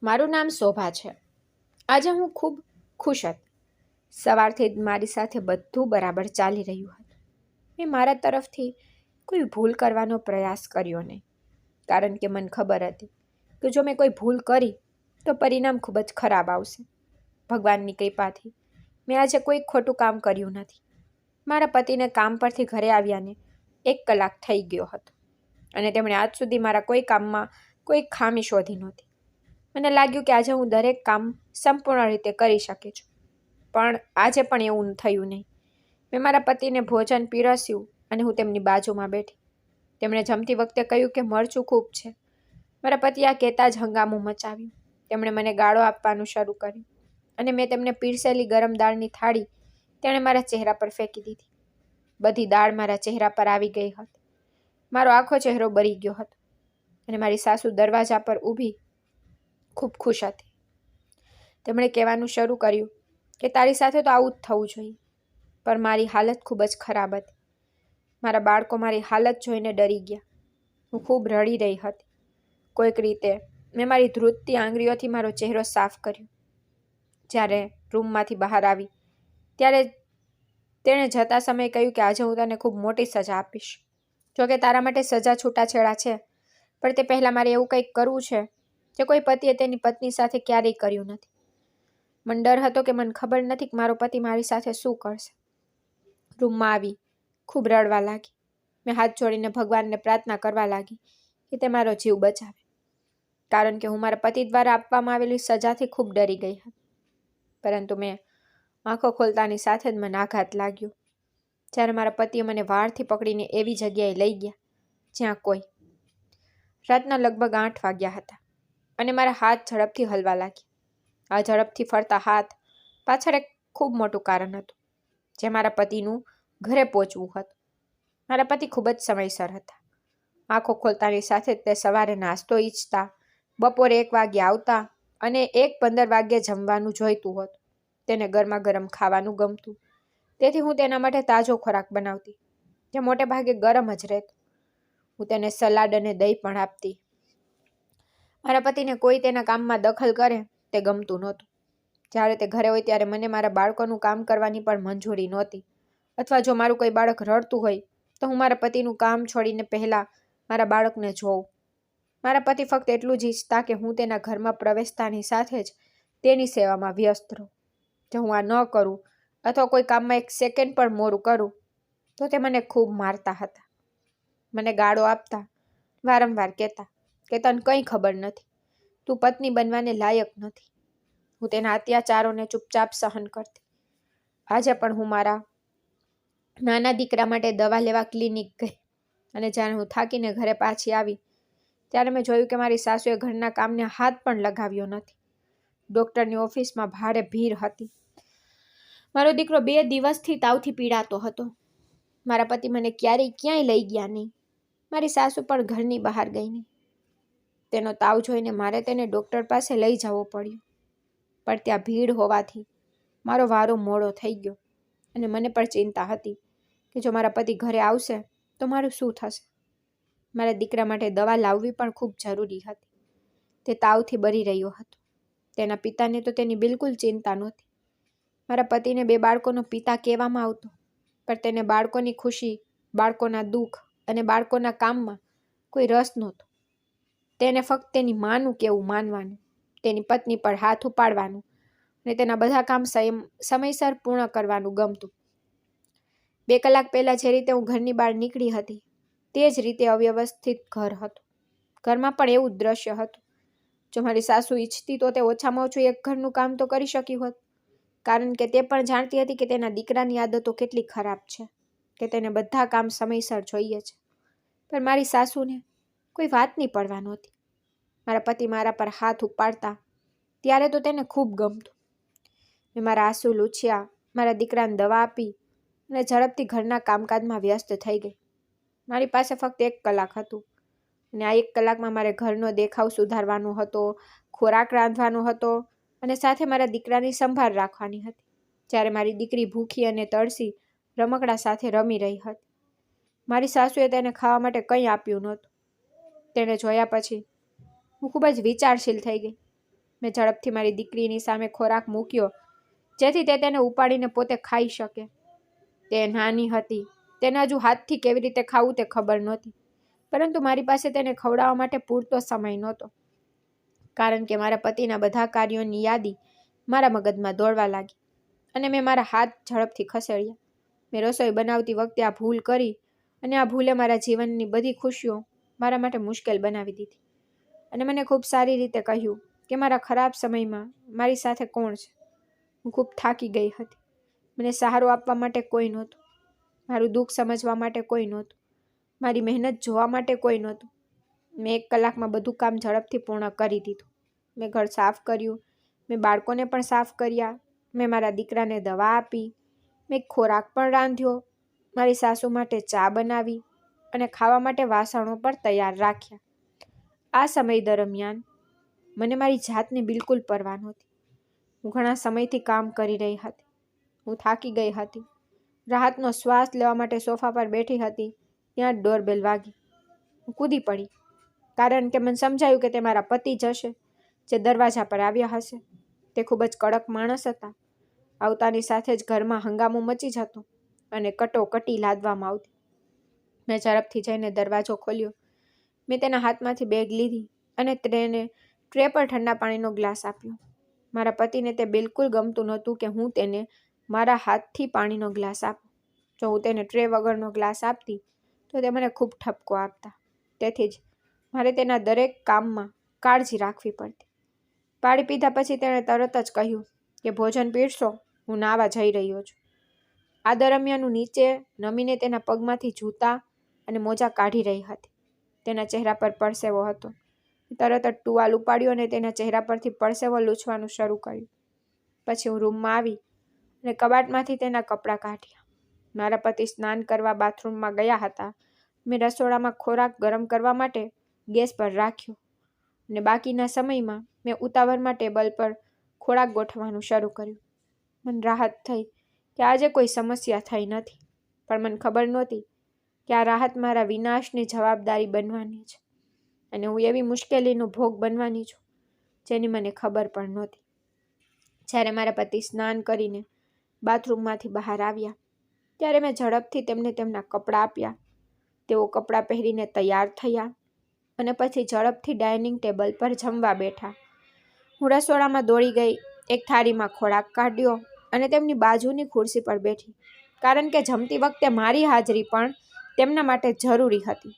મારું નામ શોભા છે। આજે હું ખૂબ ખુશ હતી। સવારથી જ મારી સાથે બધું બરાબર ચાલી રહ્યું હતું। મેં મારા તરફથી કોઈ ભૂલ કરવાનો પ્રયાસ કર્યો નહીં, કારણ કે મને ખબર હતી કે જો મેં કોઈ ભૂલ કરી તો પરિણામ ખૂબ જ ખરાબ આવશે। ભગવાનની કૃપાથી મેં આજે કોઈ ખોટું કામ કર્યું નથી। મારા પતિને કામ પરથી ઘરે આવ્યાને 1 કલાક થઈ ગયો હતો અને તેમણે આજ સુધી મારા કોઈ કામમાં કોઈ ખામી શોધી નહોતી। મને લાગ્યું કે આજે હું દરેક કામ સંપૂર્ણ રીતે કરી શકી છું, પણ આજે પણ એવું થયું નહીં। મેં મારા પતિને ભોજન પીરસ્યું અને હું તેમની બાજુમાં બેઠી। તેમણે જમતી વખતે કહ્યું કે મરચું ખૂબ છે। મારા પતિ આ કહેતા જ હંગામો મચાવ્યો। તેમણે મને ગાળો આપવાનું શરૂ કર્યું અને મેં તેમને પીરસેલી ગરમ દાળની થાળી તેણે મારા ચહેરા પર ફેંકી દીધી। બધી દાળ મારા ચહેરા પર આવી ગઈ હતી। મારો આખો ચહેરો બળી ગયો હતો અને મારી સાસુ દરવાજા પર ઊભી ખૂબ ખુશ હતી। તેમણે કહેવાનું શરૂ કર્યું કે તારી સાથે તો આવું જ થવું જોઈએ, પણ મારી હાલત ખૂબ જ ખરાબ હતી। મારા બાળકો મારી હાલત જોઈને ડરી ગયા। હું ખૂબ રડી રહી હતી। કોઈક રીતે મેં મારી ધ્રુજતી આંગળીઓથી મારો ચહેરો સાફ કર્યો। જ્યારે રૂમમાંથી બહાર આવી ત્યારે તેણે જતા સમયે કહ્યું કે આજે હું તને ખૂબ મોટી સજા આપીશ। જોકે તારા માટે સજા છૂટાછેડા છે, પણ તે પહેલાં મારે એવું કંઈક કરવું છે જે કોઈ પતિએ તેની પત્ની સાથે ક્યારેય કર્યું નથી। મને ડર હતો કે મને ખબર નથી કે મારો પતિ મારી સાથે શું કરશે। રૂમમાં આવી ખૂબ રડવા લાગી। મેં હાથ જોડીને ભગવાનને પ્રાર્થના કરવા લાગી કે તે મારો જીવ બચાવે, કારણ કે હું મારા પતિ દ્વારા આપવામાં આવેલી સજાથી ખૂબ ડરી ગઈ હતી। પરંતુ મેં આંખો ખોલતાની સાથે જ મને આઘાત લાગ્યો જ્યારે મારા પતિએ મને વાળથી પકડીને એવી જગ્યાએ લઈ ગયા જ્યાં કોઈ રાતના લગભગ 8 વાગ્યા હતા અને મારા હાથ ઝડપથી હલવા લાગ્યા। આ ઝડપથી ફરતા હાથ પાછળ એક ખૂબ મોટું કારણ હતું, જે મારા પતિનું ઘરે પહોંચવું હતું। મારા પતિ ખૂબ જ સમયસર હતા। આંખો ખોલતાની સાથે તે સવારે નાસ્તો ઈચ્છતા, બપોરે 1 વાગ્યે આવતા અને 1:15 વાગ્યે જમવાનું જોઈતું હતું। તેને ગરમા ગરમ ખાવાનું ગમતું, તેથી હું તેના માટે તાજો ખોરાક બનાવતી, જે મોટે ભાગે ગરમ જ રહેતો। હું તેને સલાડ અને દહીં પણ આપતી। મારા પતિને કોઈ તેના કામમાં દખલ કરે તે ગમતું નહોતું। જ્યારે તે ઘરે હોય ત્યારે મને મારા બાળકોનું કામ કરવાની પણ મંજૂરી નહોતી, અથવા જો મારું કોઈ બાળક રડતું હોય તો હું મારા પતિનું કામ છોડીને પહેલાં મારા બાળકને જોઉં। મારા પતિ ફક્ત એટલું જ ઈચ્છતા કે હું તેના ઘરમાં પ્રવેશતાની સાથે જ તેની સેવામાં વ્યસ્ત રહું। જો હું આ ન કરું અથવા કોઈ કામમાં 1 સેકન્ડ પણ મોડું કરું તો તે મને ખૂબ મારતા હતા। મને ગાળો આપતા, વારંવાર કહેતા કે તને કંઈ ખબર નથી, તું પત્ની બનવાને લાયક નથી। હું તેના અત્યાચારોને ચૂપચાપ સહન કરતી। આજે પણ હું મારા નાના દીકરા માટે દવા લેવા ક્લિનિક ગઈ અને જ્યારે હું થાકીને ઘરે પાછી આવી ત્યારે મેં જોયું કે મારી સાસુએ ઘરના કામને હાથ પણ લગાવ્યો નથી। ડૉક્ટરની ઓફિસમાં ભારે ભીડ હતી। મારો દીકરો 2 દિવસથી તાવથી પીડાતો હતો। મારા પતિ મને ક્યાંય લઈ ગયા નહીં। મારી સાસુ પણ ઘરની બહાર ગઈ નહીં। તેનો તાવ જોઈને મારે તેને ડૉક્ટર પાસે લઈ જવો પડ્યો, પણ ત્યાં ભીડ હોવાથી મારો વારો મોડો થઈ ગયો અને મને પણ ચિંતા હતી કે જો મારા પતિ ઘરે આવશે તો મારું શું થશે। મારા દીકરા માટે દવા લાવવી પણ ખૂબ જરૂરી હતી। તે તાવથી બળી રહ્યો હતો। તેના પિતાને તો તેની બિલકુલ ચિંતા નહોતી। મારા પતિને 2 બાળકોનો પિતા કહેવામાં આવતો, પણ તેને બાળકોની ખુશી, બાળકોના દુઃખ અને બાળકોના કામમાં કોઈ રસ નહોતો। તેને ફક્ત તેની માનું કેવું માનવાનું, તેની પત્ની પર હાથ ઉપાડવાનું અને તેના બધા કામ સમયસર પૂર્ણ કરવાનું ગમતું। 2 કલાક પહેલાં જે રીતે હું ઘરની બહાર નીકળી હતી તે જ રીતે અવ્યવસ્થિત ઘર હતું। ઘરમાં પણ એવું જ દ્રશ્ય હતું। જો મારી સાસુ ઈચ્છતી તો તે ઓછામાં ઓછું એક ઘરનું કામ તો કરી શકી હોત, કારણ કે તે પણ જાણતી હતી કે તેના દીકરાની આદતો કેટલી ખરાબ છે, કે તેને બધા કામ સમયસર જોઈએ છે। પણ મારી સાસુને કોઈ વાતની પરવા નહોતી। મારા પતિ મારા પર હાથ ઉપાડતા ત્યારે તો તેને ખૂબ ગમતું। મેં મારા આંસુ લૂછ્યા, મારા દીકરાને દવા આપી અને ઝડપથી ઘરના કામકાજમાં વ્યસ્ત થઈ ગઈ। મારી પાસે ફક્ત 1 કલાક હતું અને આ 1 કલાકમાં મારે ઘરનો દેખાવ સુધારવાનો હતો, ખોરાક રાંધવાનો હતો અને સાથે મારા દીકરાની સંભાળ રાખવાની હતી, જ્યારે મારી દીકરી ભૂખી અને તળસી રમકડા સાથે રમી રહી હતી। મારી સાસુએ તેને ખાવા માટે કંઈ આપ્યું નહોતું। તેને જોયા પછી હું ખૂબ જ વિચારશીલ થઈ ગઈ। મેં ઝડપથી મારી દીકરીની સામે ખોરાક મૂક્યો, જેથી તે તેને ઉપાડીને પોતે ખાઈ શકે. તે નાની હતી, તેને હજુ હાથથી કેવી રીતે ખાવું તે ખબર નહોતી, પરંતુ મારી પાસે તેને ખવડાવવા માટે પૂરતો સમય નહોતો, કારણ કે મારા પતિના બધા કાર્યોની યાદી મારા મગજમાં દોડવા લાગી અને મેં મારા હાથ ઝડપથી ખસેડ્યા. મેં રસોઈ બનાવતી વખતે આ ભૂલ કરી અને આ ભૂલે મારા જીવનની બધી ખુશીઓ મારા માટે મુશ્કેલ બનાવી દીધી અને મને ખૂબ સારી રીતે કહ્યું કે મારા ખરાબ સમયમાં મારી સાથે કોણ છે. હું ખૂબ થાકી ગઈ હતી. મને સહારો આપવા માટે કોઈ નહોતું, મારું દુઃખ સમજવા માટે કોઈ નહોતું, મારી મહેનત જોવા માટે કોઈ નહોતું. મેં 1 કલાકમાં બધું કામ ઝડપથી પૂર્ણ કરી દીધું. મેં ઘર સાફ કર્યું, મેં બાળકોને પણ સાફ કર્યા, મેં મારા દીકરાને દવા આપી, મેં ખોરાક પણ રાંધ્યો, મારી સાસુ માટે ચા બનાવી અને ખાવા માટે વાસણો પણ તૈયાર રાખ્યા. આ સમય દરમિયાન મને મારી જાતની બિલકુલ પરવા નહોતી. હું ઘણા સમયથી કામ કરી રહી હતી. હું થાકી ગઈ હતી. રાહતનો શ્વાસ લેવા માટે સોફા પર બેઠી હતી ત્યાં ડોરબેલ વાગી. હું કૂદી પડી, કારણ કે મને સમજાયું કે તે મારા પતિ જ હશે જે દરવાજા પર આવ્યા હશે. તે ખૂબ જ કડક માણસ હતા. આવતાની સાથે જ ઘરમાં હંગામો મચી જતો અને કટોકટી લાદવામાં આવતી. મેં ઝડપથી જઈને દરવાજો ખોલ્યો. મેં તેના હાથમાંથી બેગ લીધી અને તેને ટ્રે પર ઠંડા પાણીનો ગ્લાસ આપ્યો. મારા પતિને તે બિલકુલ ગમતું નહોતું કે હું તેને મારા હાથથી પાણીનો ગ્લાસ આપું. જો હું તેને ટ્રે વગરનો ગ્લાસ આપતી તો તે મને ખૂબ ઠપકો આપતા. તેથી જ મારે તેના દરેક કામમાં કાળજી રાખવી પડતી. પાણી પીધા પછી તેણે તરત જ કહ્યું કે ભોજન પીરસો, હું નાહવા જઈ રહ્યો છું. આ દરમિયાન હું નીચે નમીને તેના પગમાંથી જૂતા અને મોજા કાઢી રહી હતી. તેના ચહેરા પર પરસેવો હતો. તરત જ ટુવાલ ઉપાડ્યો અને તેના ચહેરા પરથી પરસેવો લૂછવાનું શરૂ કર્યું. પછી હું રૂમમાં આવી અને કબાટમાંથી તેના કપડાં કાઢ્યા. મારા પતિ સ્નાન કરવા બાથરૂમમાં ગયા હતા. મેં રસોડામાં ખોરાક ગરમ કરવા માટે ગેસ પર રાખ્યો અને બાકીના સમયમાં મેં ઉતાવળમાં ટેબલ પર ખોરાક ગોઠવવાનું શરૂ કર્યું. મને રાહત થઈ કે આજે કોઈ સમસ્યા થઈ નથી, પણ મને ખબર નહોતી કે આ રાહત મારા વિનાશની જવાબદારી બનવાની છે અને હું એવી મુશ્કેલીનો ભોગ બનવાની છું જેની મને ખબર પણ નહોતી. જ્યારે મારા પતિ સ્નાન કરીને બાથરૂમમાંથી બહાર આવ્યા ત્યારે મેં ઝડપથી તેમને તેમના કપડાં આપ્યા. તેઓ કપડાં પહેરીને તૈયાર થયા અને પછી ઝડપથી ડાઇનિંગ ટેબલ પર જમવા બેઠા. હું રસોડામાં દોડી ગઈ, એક થાળીમાં ખોરાક કાઢ્યો અને તેમની બાજુની ખુરશી પર બેઠી, કારણ કે જમતી વખતે મારી હાજરી પણ તેમના માટે જરૂરી હતી.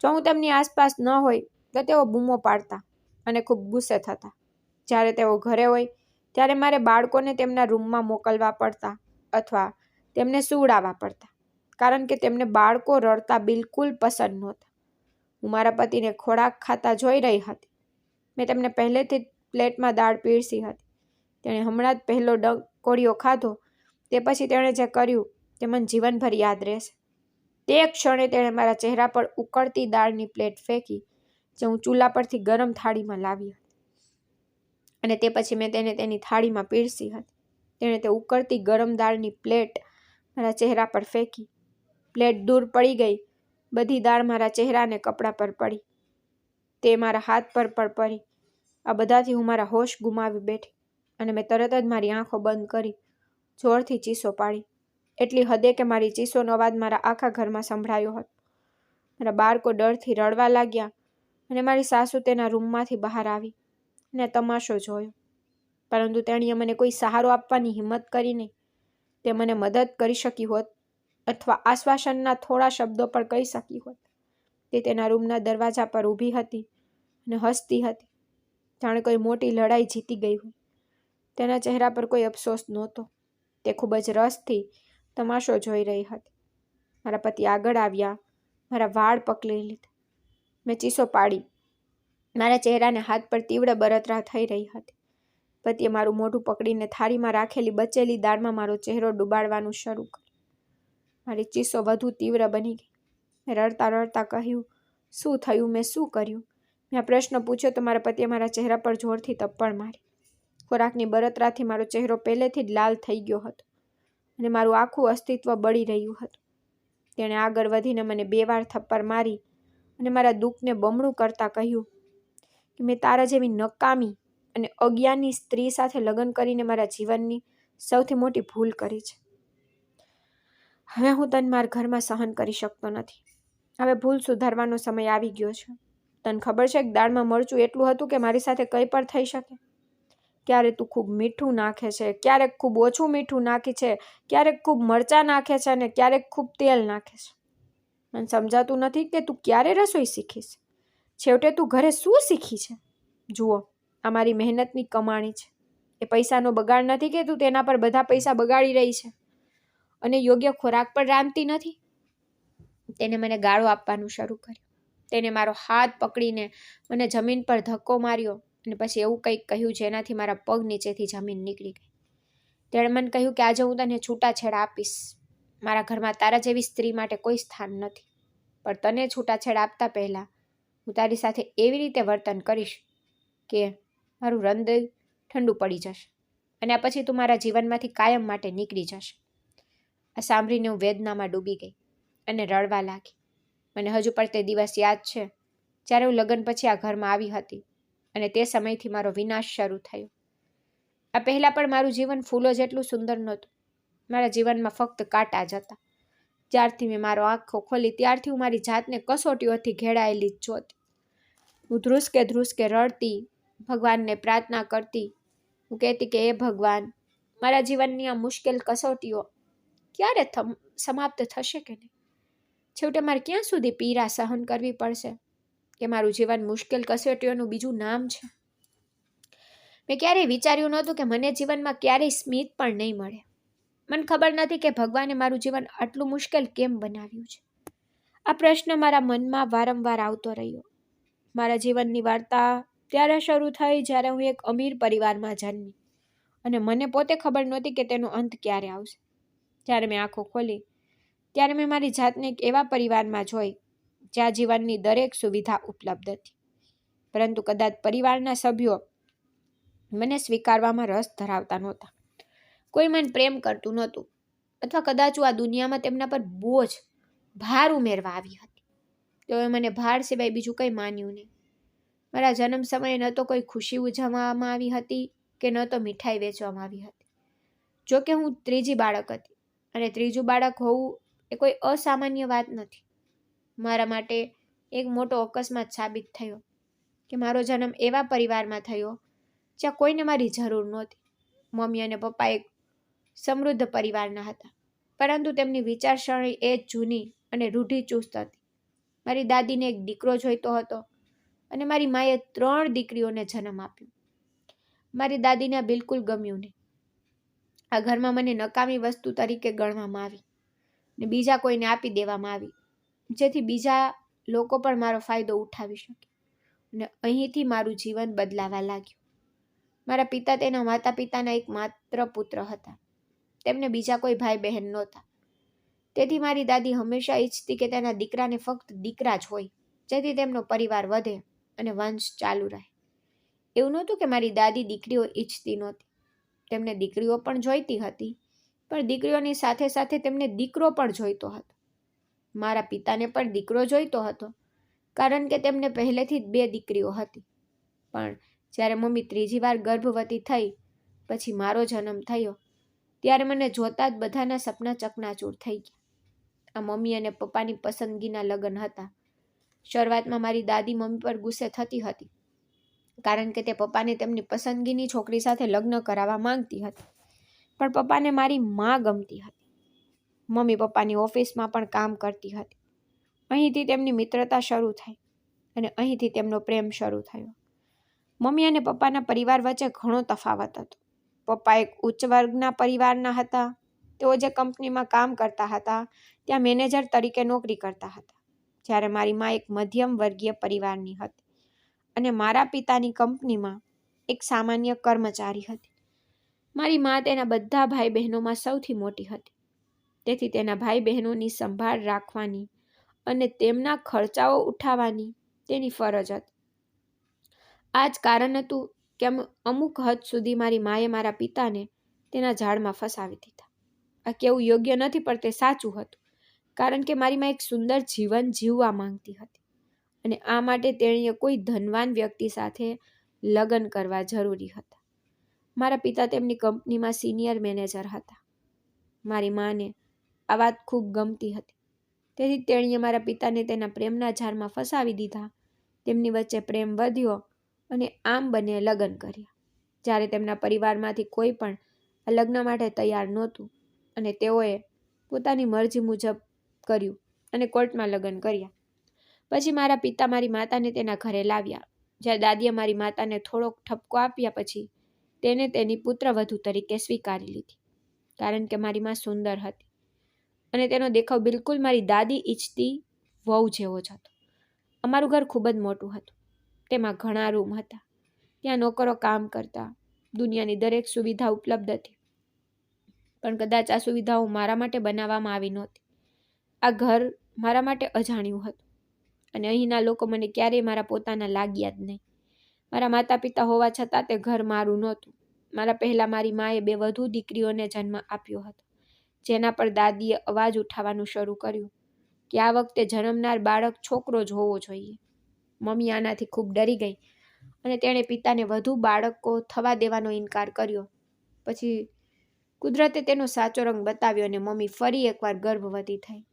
જો હું તેમની આસપાસ ન હોય તો તેઓ બૂમો પાડતા અને ખૂબ ગુસ્સે થતા. જ્યારે તેઓ ઘરે હોય ત્યારે મારે બાળકોને તેમના રૂમમાં મોકલવા પડતા અથવા તેમને સુવડાવવા પડતા, કારણ કે તેમને બાળકો રડતા બિલકુલ પસંદ નહોતા. હું મારા પતિને ખોરાક ખાતા જોઈ રહી હતી. મેં તેમને પહેલેથી જ પ્લેટમાં દાળ પીરસી હતી. તેણે હમણાં જ પહેલો કોળિયો ખાધો. તે પછી તેણે જે કર્યું તે મને જીવનભર યાદ રહેશે. તે ક્ષણે તેણે મારા ચહેરા પર ઉકળતી દાળની પ્લેટ ફેંકી જે હું ચૂલા પરથી ગરમ થાળીમાં લાવી હતી, અને તે પછી મેં તેને તેની થાળીમાં પીરસી હતી. તેણે તે ઉકળતી ગરમ દાળની પ્લેટ મારા ચહેરા પર ફેંકી. પ્લેટ દૂર પડી ગઈ. બધી દાળ મારા ચહેરા અને કપડાં પર પડી. તે મારા હાથ પર પણ પડી. આ બધાથી હું મારા હોશ ગુમાવી બેઠી અને મેં તરત જ મારી આંખો બંધ કરી જોરથી ચીસો પાડી. એટલી હદે કે મારી ચીસોનો અવાજ મારા આખા ઘરમાં સંભળાયો હતો. મારા બાળકો ડરથી રડવા લાગ્યા અને મારી સાસુ તેના રૂમમાંથી બહાર આવી અને તમાશો જોયો, પરંતુ તેણીએ મને કોઈ સહારો આપવાની હિંમત કરી નહીં. તે મને મદદ કરી શકી હોત અથવા આશ્વાસનના થોડા શબ્દો પણ કહી શકી હોત. તે તેના રૂમના દરવાજા પર ઊભી હતી અને હસતી હતી, જાણે કોઈ મોટી લડાઈ જીતી ગઈ હોય. તેના ચહેરા પર કોઈ અફસોસ નહોતો. તે ખૂબ જ રસથી તમાશો જોઈ રહી હતી. મારા પતિ આગળ આવ્યા, મારા વાળ પકડી લીધા. મેં ચીસો પાડી. મારા ચહેરાને હાથ પર તીવ્ર બળતરા થઈ રહી હતી. પતિએ મારું મોઢું પકડીને થાળીમાં રાખેલી બચેલી દાળમાં મારો ચહેરો ડુબાડવાનું શરૂ કર્યું. મારી ચીસો વધુ તીવ્ર બની ગઈ. મેં રડતા રડતા કહ્યું, શું થયું? મેં શું કર્યું? મેં આ પ્રશ્ન પૂછ્યો તો મારા પતિએ મારા ચહેરા પર જોરથી થપ્પડ મારી. ખોરાકની બળતરાથી મારો ચહેરો પહેલેથી જ લાલ થઈ ગયો હતો અને મારું આખું અસ્તિત્વ બળી રહ્યું હતું. તેણે આગળ વધીને મને 2 વાર થપ્પડ મારી અને મારા દુઃખને બમણું કરતાં કહ્યું કે મેં તારા જેવી નકામી અને અજ્ઞાની સ્ત્રી સાથે લગ્ન કરીને મારા જીવનની સૌથી મોટી ભૂલ કરી છે. હવે હું તને મારા ઘરમાં સહન કરી શકતો નથી. હવે ભૂલ સુધારવાનો સમય આવી ગયો છે. તને ખબર છે કે દાળમાં મરચું એટલું હતું કે મારી સાથે કંઈ પણ થઈ શકે. ક્યારે તું ખૂબ મીઠું નાખે છે, ક્યારેક ખૂબ ઓછું મીઠું નાખે છે, ક્યારેક ખૂબ મરચાં નાખે છે અને ક્યારેક ખૂબ તેલ નાખે છે. મને સમજાતું નથી કે તું ક્યારે રસોઈ શીખીશ. છેવટે તું ઘરે શું શીખી છે? જુઓ, આ મારી મહેનતની કમાણી છે. એ પૈસાનો બગાડ નથી કે તું તેના પર બધા પૈસા બગાડી રહી છે. અને યોગ્ય ખોરાક પણ રાંધતી નથી. તેને મને ગાળો આપવાનું શરૂ કર્યું. તેને મારો હાથ પકડીને મને જમીન પર ધક્કો માર્યો અને પછી એવું કંઈક કહ્યું જેનાથી મારા પગ નીચેથી જમીન નીકળી ગઈ. તેણે મને કહ્યું કે આજે હું તને છૂટાછેડા આપીશ. મારા ઘરમાં તારા જેવી સ્ત્રી માટે કોઈ સ્થાન નથી. પણ તને છૂટાછેડા આપતા પહેલાં હું તારી સાથે એવી રીતે વર્તન કરીશ કે મારું હૃદય ઠંડુ પડી જશે અને આ પછી તું મારા જીવનમાંથી કાયમ માટે નીકળી જશે. આ સાંભળીને હું વેદનામાં ડૂબી ગઈ અને રડવા લાગી. મને હજુ પણ તે દિવસ યાદ છે જ્યારે હું લગ્ન પછી આ ઘરમાં આવી હતી અને તે સમયથી મારો વિનાશ શરૂ થયો. આ પહેલાં પણ મારું જીવન ફૂલો જેટલું સુંદર નહોતું. મારા જીવનમાં ફક્ત કાંટા જ હતા. જ્યારથી મેં મારો આંખો ખોલી ત્યારથી હું મારી જાતને કસોટીઓથી ઘેરાયેલી જ જોતી. હું ધ્રુસકે ધ્રુસકે રડતી, ભગવાનને પ્રાર્થના કરતી. હું કહેતી કે હે ભગવાન, મારા જીવનની આ મુશ્કેલ કસોટીઓ ક્યારે સમાપ્ત થશે કે નહીં? છેવટે મારે ક્યાં સુધી પીડા સહન કરવી પડશે કે મારું જીવન મુશ્કેલ કસોટીઓનું બીજું નામ છે? મેં ક્યારેય વિચાર્યું નહોતું કે મને જીવનમાં ક્યારેય સ્મિત પણ નહીં મળે. મને ખબર નથી કે ભગવાને મારું જીવન આટલું મુશ્કેલ કેમ બનાવ્યું છે. આ પ્રશ્ન મારા મનમાં વારંવાર આવતો રહ્યો. મારા જીવનની વાર્તા ત્યારે શરૂ થઈ જ્યારે હું એક અમીર પરિવારમાં જન્મી અને મને પોતે ખબર નહોતી કે તેનો અંત ક્યારે આવશે. જ્યારે મેં આંખો ખોલી ત્યારે મેં મારી જાતને એક એવા પરિવારમાં જોઈ જ્યાં જીવનની દરેક સુવિધા ઉપલબ્ધ હતી. પરંતુ કદાચ પરિવારના સભ્યો મને સ્વીકારવામાં રસ ધરાવતા નહોતા. કોઈ મને પ્રેમ કરતું નહોતું અથવા કદાચ હું આ દુનિયામાં તેમના પર બોજ, ભાર ઉમેરવા આવી હતી. તેઓએ મને ભાર સિવાય બીજું કંઈ માન્યું નહીં. મારા જન્મ સમયે ન તો કોઈ ખુશી ઉજવવામાં આવી હતી કે ન તો મીઠાઈ વેચવામાં આવી હતી. જોકે હું ત્રીજી બાળક હતી અને ત્રીજું બાળક હોવું એ કોઈ અસામાન્ય વાત નથી. મારા માટે એક મોટો અકસ્માત સાબિત થયો કે મારો જન્મ એવા પરિવારમાં થયો જ્યાં કોઈને મારી જરૂર નહોતી. મમ્મી અને પપ્પા એક સમૃદ્ધ પરિવારના હતા, પરંતુ તેમની વિચારસરણી એ જ જૂની અને રૂઢિચુસ્ત હતી. મારી દાદીને એક દીકરો જોઈતો હતો અને મારી માએ 3 દીકરીઓને જન્મ આપ્યો. મારી દાદીને બિલકુલ ગમ્યું નહીં. આ ઘરમાં મને નકામી વસ્તુ તરીકે ગણવામાં આવી ને બીજા કોઈને આપી દેવામાં આવી, જેથી બીજા લોકો પણ મારો ફાયદો ઉઠાવી શકે. અને અહીંથી મારું જીવન બદલાવા લાગ્યું. મારા પિતા તેના માતા પિતાના એક માત્ર પુત્ર હતા. તેમને બીજા કોઈ ભાઈ બહેન નહોતા. તેથી મારી દાદી હંમેશા ઈચ્છતી કે તેના દીકરાને ફક્ત દીકરા જ હોય, જેથી તેમનો પરિવાર વધે અને વંશ ચાલુ રહે. એવું નહોતું કે મારી દાદી દીકરીઓ ઈચ્છતી નહોતી. તેમને દીકરીઓ પણ જોઈતી હતી, પણ દીકરીઓની સાથે સાથે તેમને દીકરો પણ જોઈતો હતો. મારા પિતાને પણ દીકરો જોઈતો હતો, કારણ કે તેમને પહેલેથી જ 2 દીકરીઓ હતી. પણ જ્યારે મમ્મી ત્રીજી વાર ગર્ભવતી થઈ પછી મારો જન્મ થયો ત્યારે મને જોતા જ બધાના સપના ચકનાચૂર થઈ ગયા. આ મમ્મી અને પપ્પાની પસંદગીના લગ્ન હતા. શરૂઆતમાં મારી દાદી મમ્મી પર ગુસ્સે થતી હતી, કારણ કે તે પપ્પાને તેમની પસંદગીની છોકરી સાથે લગ્ન કરાવવા માંગતી હતી. પણ પપ્પાને મારી માં ગમતી હતી. મમ્મી પપ્પાની ઓફિસમાં પણ કામ કરતી હતી. અહીંથી તેમની મિત્રતા શરૂ થઈ અને અહીંથી તેમનો પ્રેમ શરૂ થયો. મમ્મી અને પપ્પાના પરિવાર વચ્ચે ઘણો તફાવત હતો. પપ્પા એક ઉચ્ચ વર્ગના પરિવારના હતા. તેઓ જે કંપનીમાં કામ કરતા હતા ત્યાં મેનેજર તરીકે નોકરી કરતા હતા, જ્યારે મારી મા એક મધ્યમ વર્ગીય પરિવારની હતી અને મારા પિતાની કંપનીમાં એક સામાન્ય કર્મચારી હતી. મારી મા તેના બધા ભાઈ બહેનોમાં સૌથી મોટી હતી, તેથી તેના ભાઈ બહેનોની સંભાળ રાખવાની અને તેમના ખર્ચાઓ ઉઠાવવાની તેની ફરજ હતી. આ જ કારણ હતું કે અમુક હદ સુધી મારી માએ મારા પિતાને તેના જાળમાં ફસાવી દીધા. આ કેવું યોગ્ય નથી, પણ તે સાચું હતું, કારણ કે મારી મા એક સુંદર જીવન જીવવા માંગતી હતી અને આ માટે તેણીએ કોઈ ધનવાન વ્યક્તિ સાથે લગ્ન કરવા જરૂરી હતા. મારા પિતા તેમની કંપનીમાં સિનિયર મેનેજર હતા. મારી માને આ વાત ખૂબ ગમતી હતી, તેથી તેણીએ મારા પિતાને તેના પ્રેમના જાળમાં ફસાવી દીધા. તેમની વચ્ચે પ્રેમ વધ્યો અને આમ બંને લગ્ન કર્યા. જ્યારે તેમના પરિવારમાંથી કોઈ પણ આ લગ્ન માટે તૈયાર નહોતું અને તેઓએ પોતાની મરજી મુજબ કર્યું અને કોર્ટમાં લગ્ન કર્યા. પછી મારા પિતા મારી માતાને તેના ઘરે લાવ્યા. જ્યારે દાદીએ મારી માતાને થોડોક ઠપકો આપ્યા પછી તેને તેની પુત્રવધુ તરીકે સ્વીકારી લીધી, કારણ કે મારી માં સુંદર હતી અને તેનો દેખાવ બિલકુલ મારી દાદી ઈચ્છતી વહુ જેવો જ હતો. અમારું ઘર ખૂબ જ મોટું હતું. તેમાં ઘણા રૂમ હતા. ત્યાં નોકરો કામ કરતા. દુનિયાની દરેક સુવિધા ઉપલબ્ધ હતી, પણ કદાચ આ સુવિધાઓ મારા માટે બનાવવામાં આવી નહોતી. આ ઘર મારા માટે અજાણ્યું હતું અને અહીંના લોકો મને ક્યારેય મારા પોતાના લાગ્યા જ નહીં. મારા માતા પિતા હોવા છતાં તે ઘર મારું નહોતું. મારા પહેલાં મારી માએ 2 વધુ દીકરીઓને જન્મ આપ્યો હતો, જેના પર દાદીએ અવાજ ઉઠાવવાનું શરૂ કર્યું કે આ વખતે જન્મનાર બાળક છોકરો જ હોવો જોઈએ. મમ્મી આનાથી ખૂબ ડરી ગઈ અને તેણે પિતાને વધુ બાળકો થવા દેવાનો ઇનકાર કર્યો. પછી કુદરતે તેનો સાચો રંગ બતાવ્યો અને મમ્મી ફરી એકવાર ગર્ભવતી થઈ.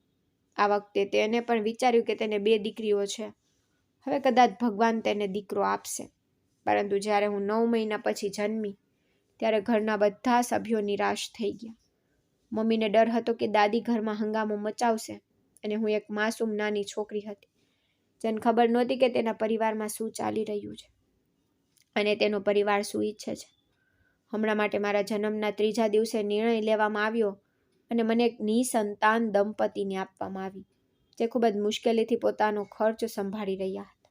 આ વખતે તેને પણ વિચાર્યું કે તેને 2 દીકરીઓ છે. હવે કદાચ ભગવાન તેને દીકરો આપશે. પરંતુ જ્યારે હું 9 મહિના પછી જન્મી ત્યારે ઘરના બધા સભ્યો નિરાશ થઈ ગયા. મમ્મીને ડર હતો કે દાદી ઘરમાં હંગામો મચાવશે અને હું એક માસૂમ નાની છોકરી હતી, જેને ખબર નહોતી કે તેના પરિવારમાં શું ચાલી રહ્યું છે અને તેનો પરિવાર શું ઈચ્છે છે. હમણાં માટે મારા જન્મના 3જા દિવસે નિર્ણય લેવામાં આવ્યો અને મને એક નિસંતાન દંપતીને આપવામાં આવી, જે ખૂબ જ મુશ્કેલીથી પોતાનો ખર્ચ સંભાળી રહ્યા હતા.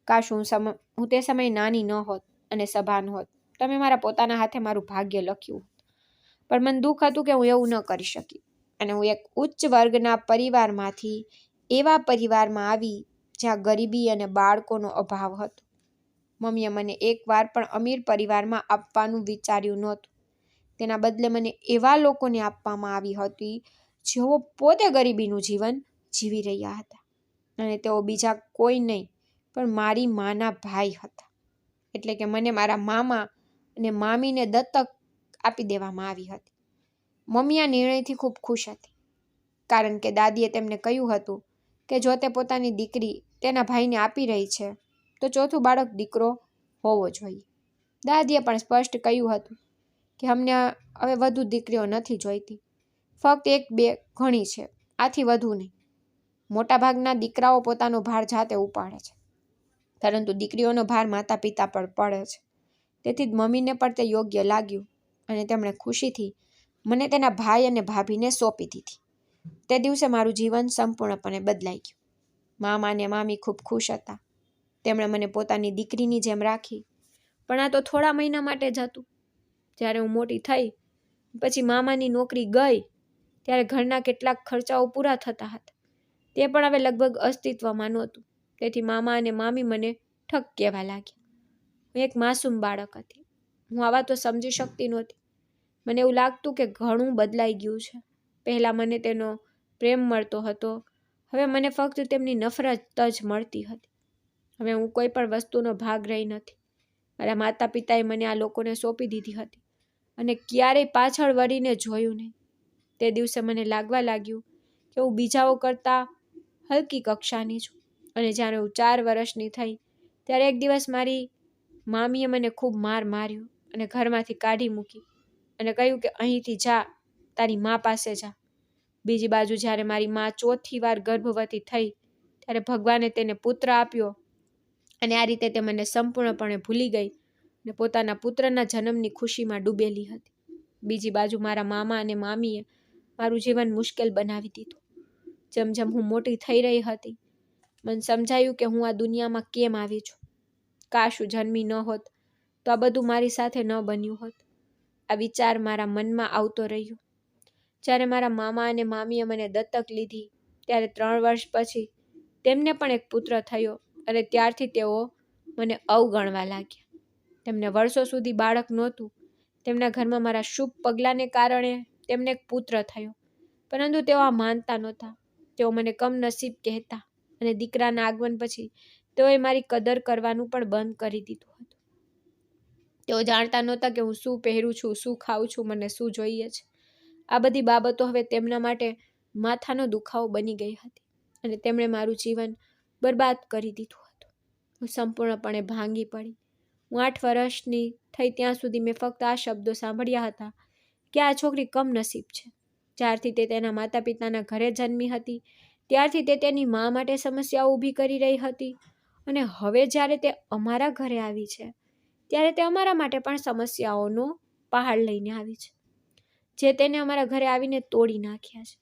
કાશ હું તે સમયે નાની ન હોત અને સભાન હોત, તમે મારા પોતાના હાથે મારું ભાગ્ય લખ્યું હોત. પણ મને દુઃખ હતું કે હું એવું ન કરી શકી અને હું એક ઉચ્ચ વર્ગના પરિવારમાંથી એવા પરિવારમાં આવી જ્યાં ગરીબી અને બાળકોનો અભાવ હતો. મમ્મીએ મને એકવાર પણ અમીર પરિવારમાં આપવાનું વિચાર્યું નહોતું. તેના બદલે મને એવા લોકોને આપવામાં આવી હતી જેઓ પોતે ગરીબીનું જીવન જીવી રહ્યા હતા અને તેઓ બીજા કોઈ નહીં પણ મારી માના ભાઈ હતા. એટલે કે મને મારા મામા અને મામીને દત્તક આપી દેવામાં આવી હતી. મમ્મી આ નિર્ણયથી ખૂબ ખુશ હતી, કારણ કે દાદીએ તેમને કહ્યું હતું કે જો તે પોતાની દીકરી તેના ભાઈને આપી રહી છે તો ચોથું બાળક દીકરો હોવો જોઈએ. દાદીએ પણ સ્પષ્ટ કહ્યું હતું કે અમને હવે વધુ દીકરીઓ નથી જોઈતી, ફક્ત 1-2 ઘણી છે, આથી વધુ નહીં. મોટાભાગના દીકરાઓ પોતાનો ભાર જાતે ઉપાડે છે, પરંતુ દીકરીઓનો ભાર માતા પિતા પર પડે છે. તેથી જ મમ્મીને પણ તે યોગ્ય લાગ્યું અને તેમણે ખુશીથી મને તેના ભાઈ અને ભાભીને સોંપી દીધી. તે દિવસે મારું જીવન સંપૂર્ણપણે બદલાઈ ગયું. મામા અને મામી ખૂબ ખુશ હતા. તેમણે મને પોતાની દીકરીની જેમ રાખી. પણ આ તો થોડા મહિના માટે જ હતું. જ્યારે હું મોટી થઈ પછી મામાની નોકરી ગઈ ત્યારે ઘરના કેટલાક ખર્ચાઓ પૂરા થતા હતા. તે પણ હવે લગભગ અસ્તિત્વમાં નહોતું. તેથી મામા અને મામી મને ઠક કહેવા લાગ્યા. હું એક માસૂમ બાળક હતી. હું આ વાતો સમજી શકતી નહોતી. મને એવું લાગતું કે ઘણું બદલાઈ ગયું છે. પહેલાં મને તેનો પ્રેમ મળતો હતો, હવે મને ફક્ત તેમની નફરત જ મળતી હતી. હવે હું કોઈ પણ વસ્તુનો ભાગ રહી નથી. મારા માતા પિતાએ મને આ લોકોને સોંપી દીધી હતી અને ક્યારેય પાછળ વળીને જોયું નહીં. તે દિવસે મને લાગવા લાગ્યું કે હું બીજાઓ કરતાં હલકી કક્ષાની છું. અને જ્યારે હું 4 વર્ષની થઈ ત્યારે એક દિવસ મારી મામીએ મને ખૂબ માર્યો અને ઘરમાંથી કાઢી મૂકી અને કહ્યું કે અહીંથી જા, તારી મા પાસે જા. બીજી બાજુ જ્યારે મારી મા 4થી વાર ગર્ભવતી થઈ ત્યારે ભગવાને તેને પુત્ર આપ્યો અને આ રીતે તે મને સંપૂર્ણપણે ભૂલી ગઈ અને પોતાના પુત્રના જન્મની ખુશીમાં ડૂબેલી હતી. બીજી બાજુ મારા મામા અને મામીએ મારું જીવન મુશ્કેલ બનાવી દીધું. જેમ જેમ હું મોટી થઈ રહી હતી મને સમજાયું કે હું આ દુનિયામાં કેમ આવી છું. કાશ હું જન્મી ન હોત તો આ બધું મારી સાથે ન બન્યું હોત. આ વિચાર મારા મનમાં આવતો રહ્યો. જ્યારે મારા મામા અને મામીએ મને દત્તક લીધી ત્યારે 3 વર્ષ પછી તેમને પણ એક પુત્ર થયો અને ત્યારથી તેઓ મને અવગણવા લાગ્યા. તેમને વર્ષો સુધી બાળક નહોતું. તેમના ઘરમાં મારા શુભ પગલાંને કારણે તેમને એક પુત્ર થયો, પરંતુ તેઓ આ માનતા નહોતા. તેઓ મને કમનસીબ કહેતા અને દીકરાના આગમન પછી તેઓએ મારી કદર કરવાનું પણ બંધ કરી દીધું હતું. તેઓ જાણતા નહોતા કે હું શું પહેરું છું, શું ખાઉં છું, મને શું જોઈએ છે. આ બધી બાબતો હવે તેમના માટે માથાનો દુખાવો બની ગઈ હતી અને તેમણે મારું જીવન બરબાદ કરી દીધું હતું. હું સંપૂર્ણપણે ભાંગી પડી. હું 8 વર્ષની થઈ ત્યાં સુધી મેં ફક્ત આ શબ્દો સાંભળ્યા હતા કે આ છોકરી કમનસીબ છે. જ્યારથી તે તેના માતા પિતાના ઘરે જન્મી હતી ત્યારથી તે તેની મા માટે સમસ્યાઓ ઊભી કરી રહી હતી અને હવે જ્યારે તે અમારા ઘરે આવી છે ત્યારે તે અમારા માટે પણ સમસ્યાઓનો પહાડ લઈને આવી છે, જે તેને અમારા ઘરે આવીને તોડી નાખ્યા છે.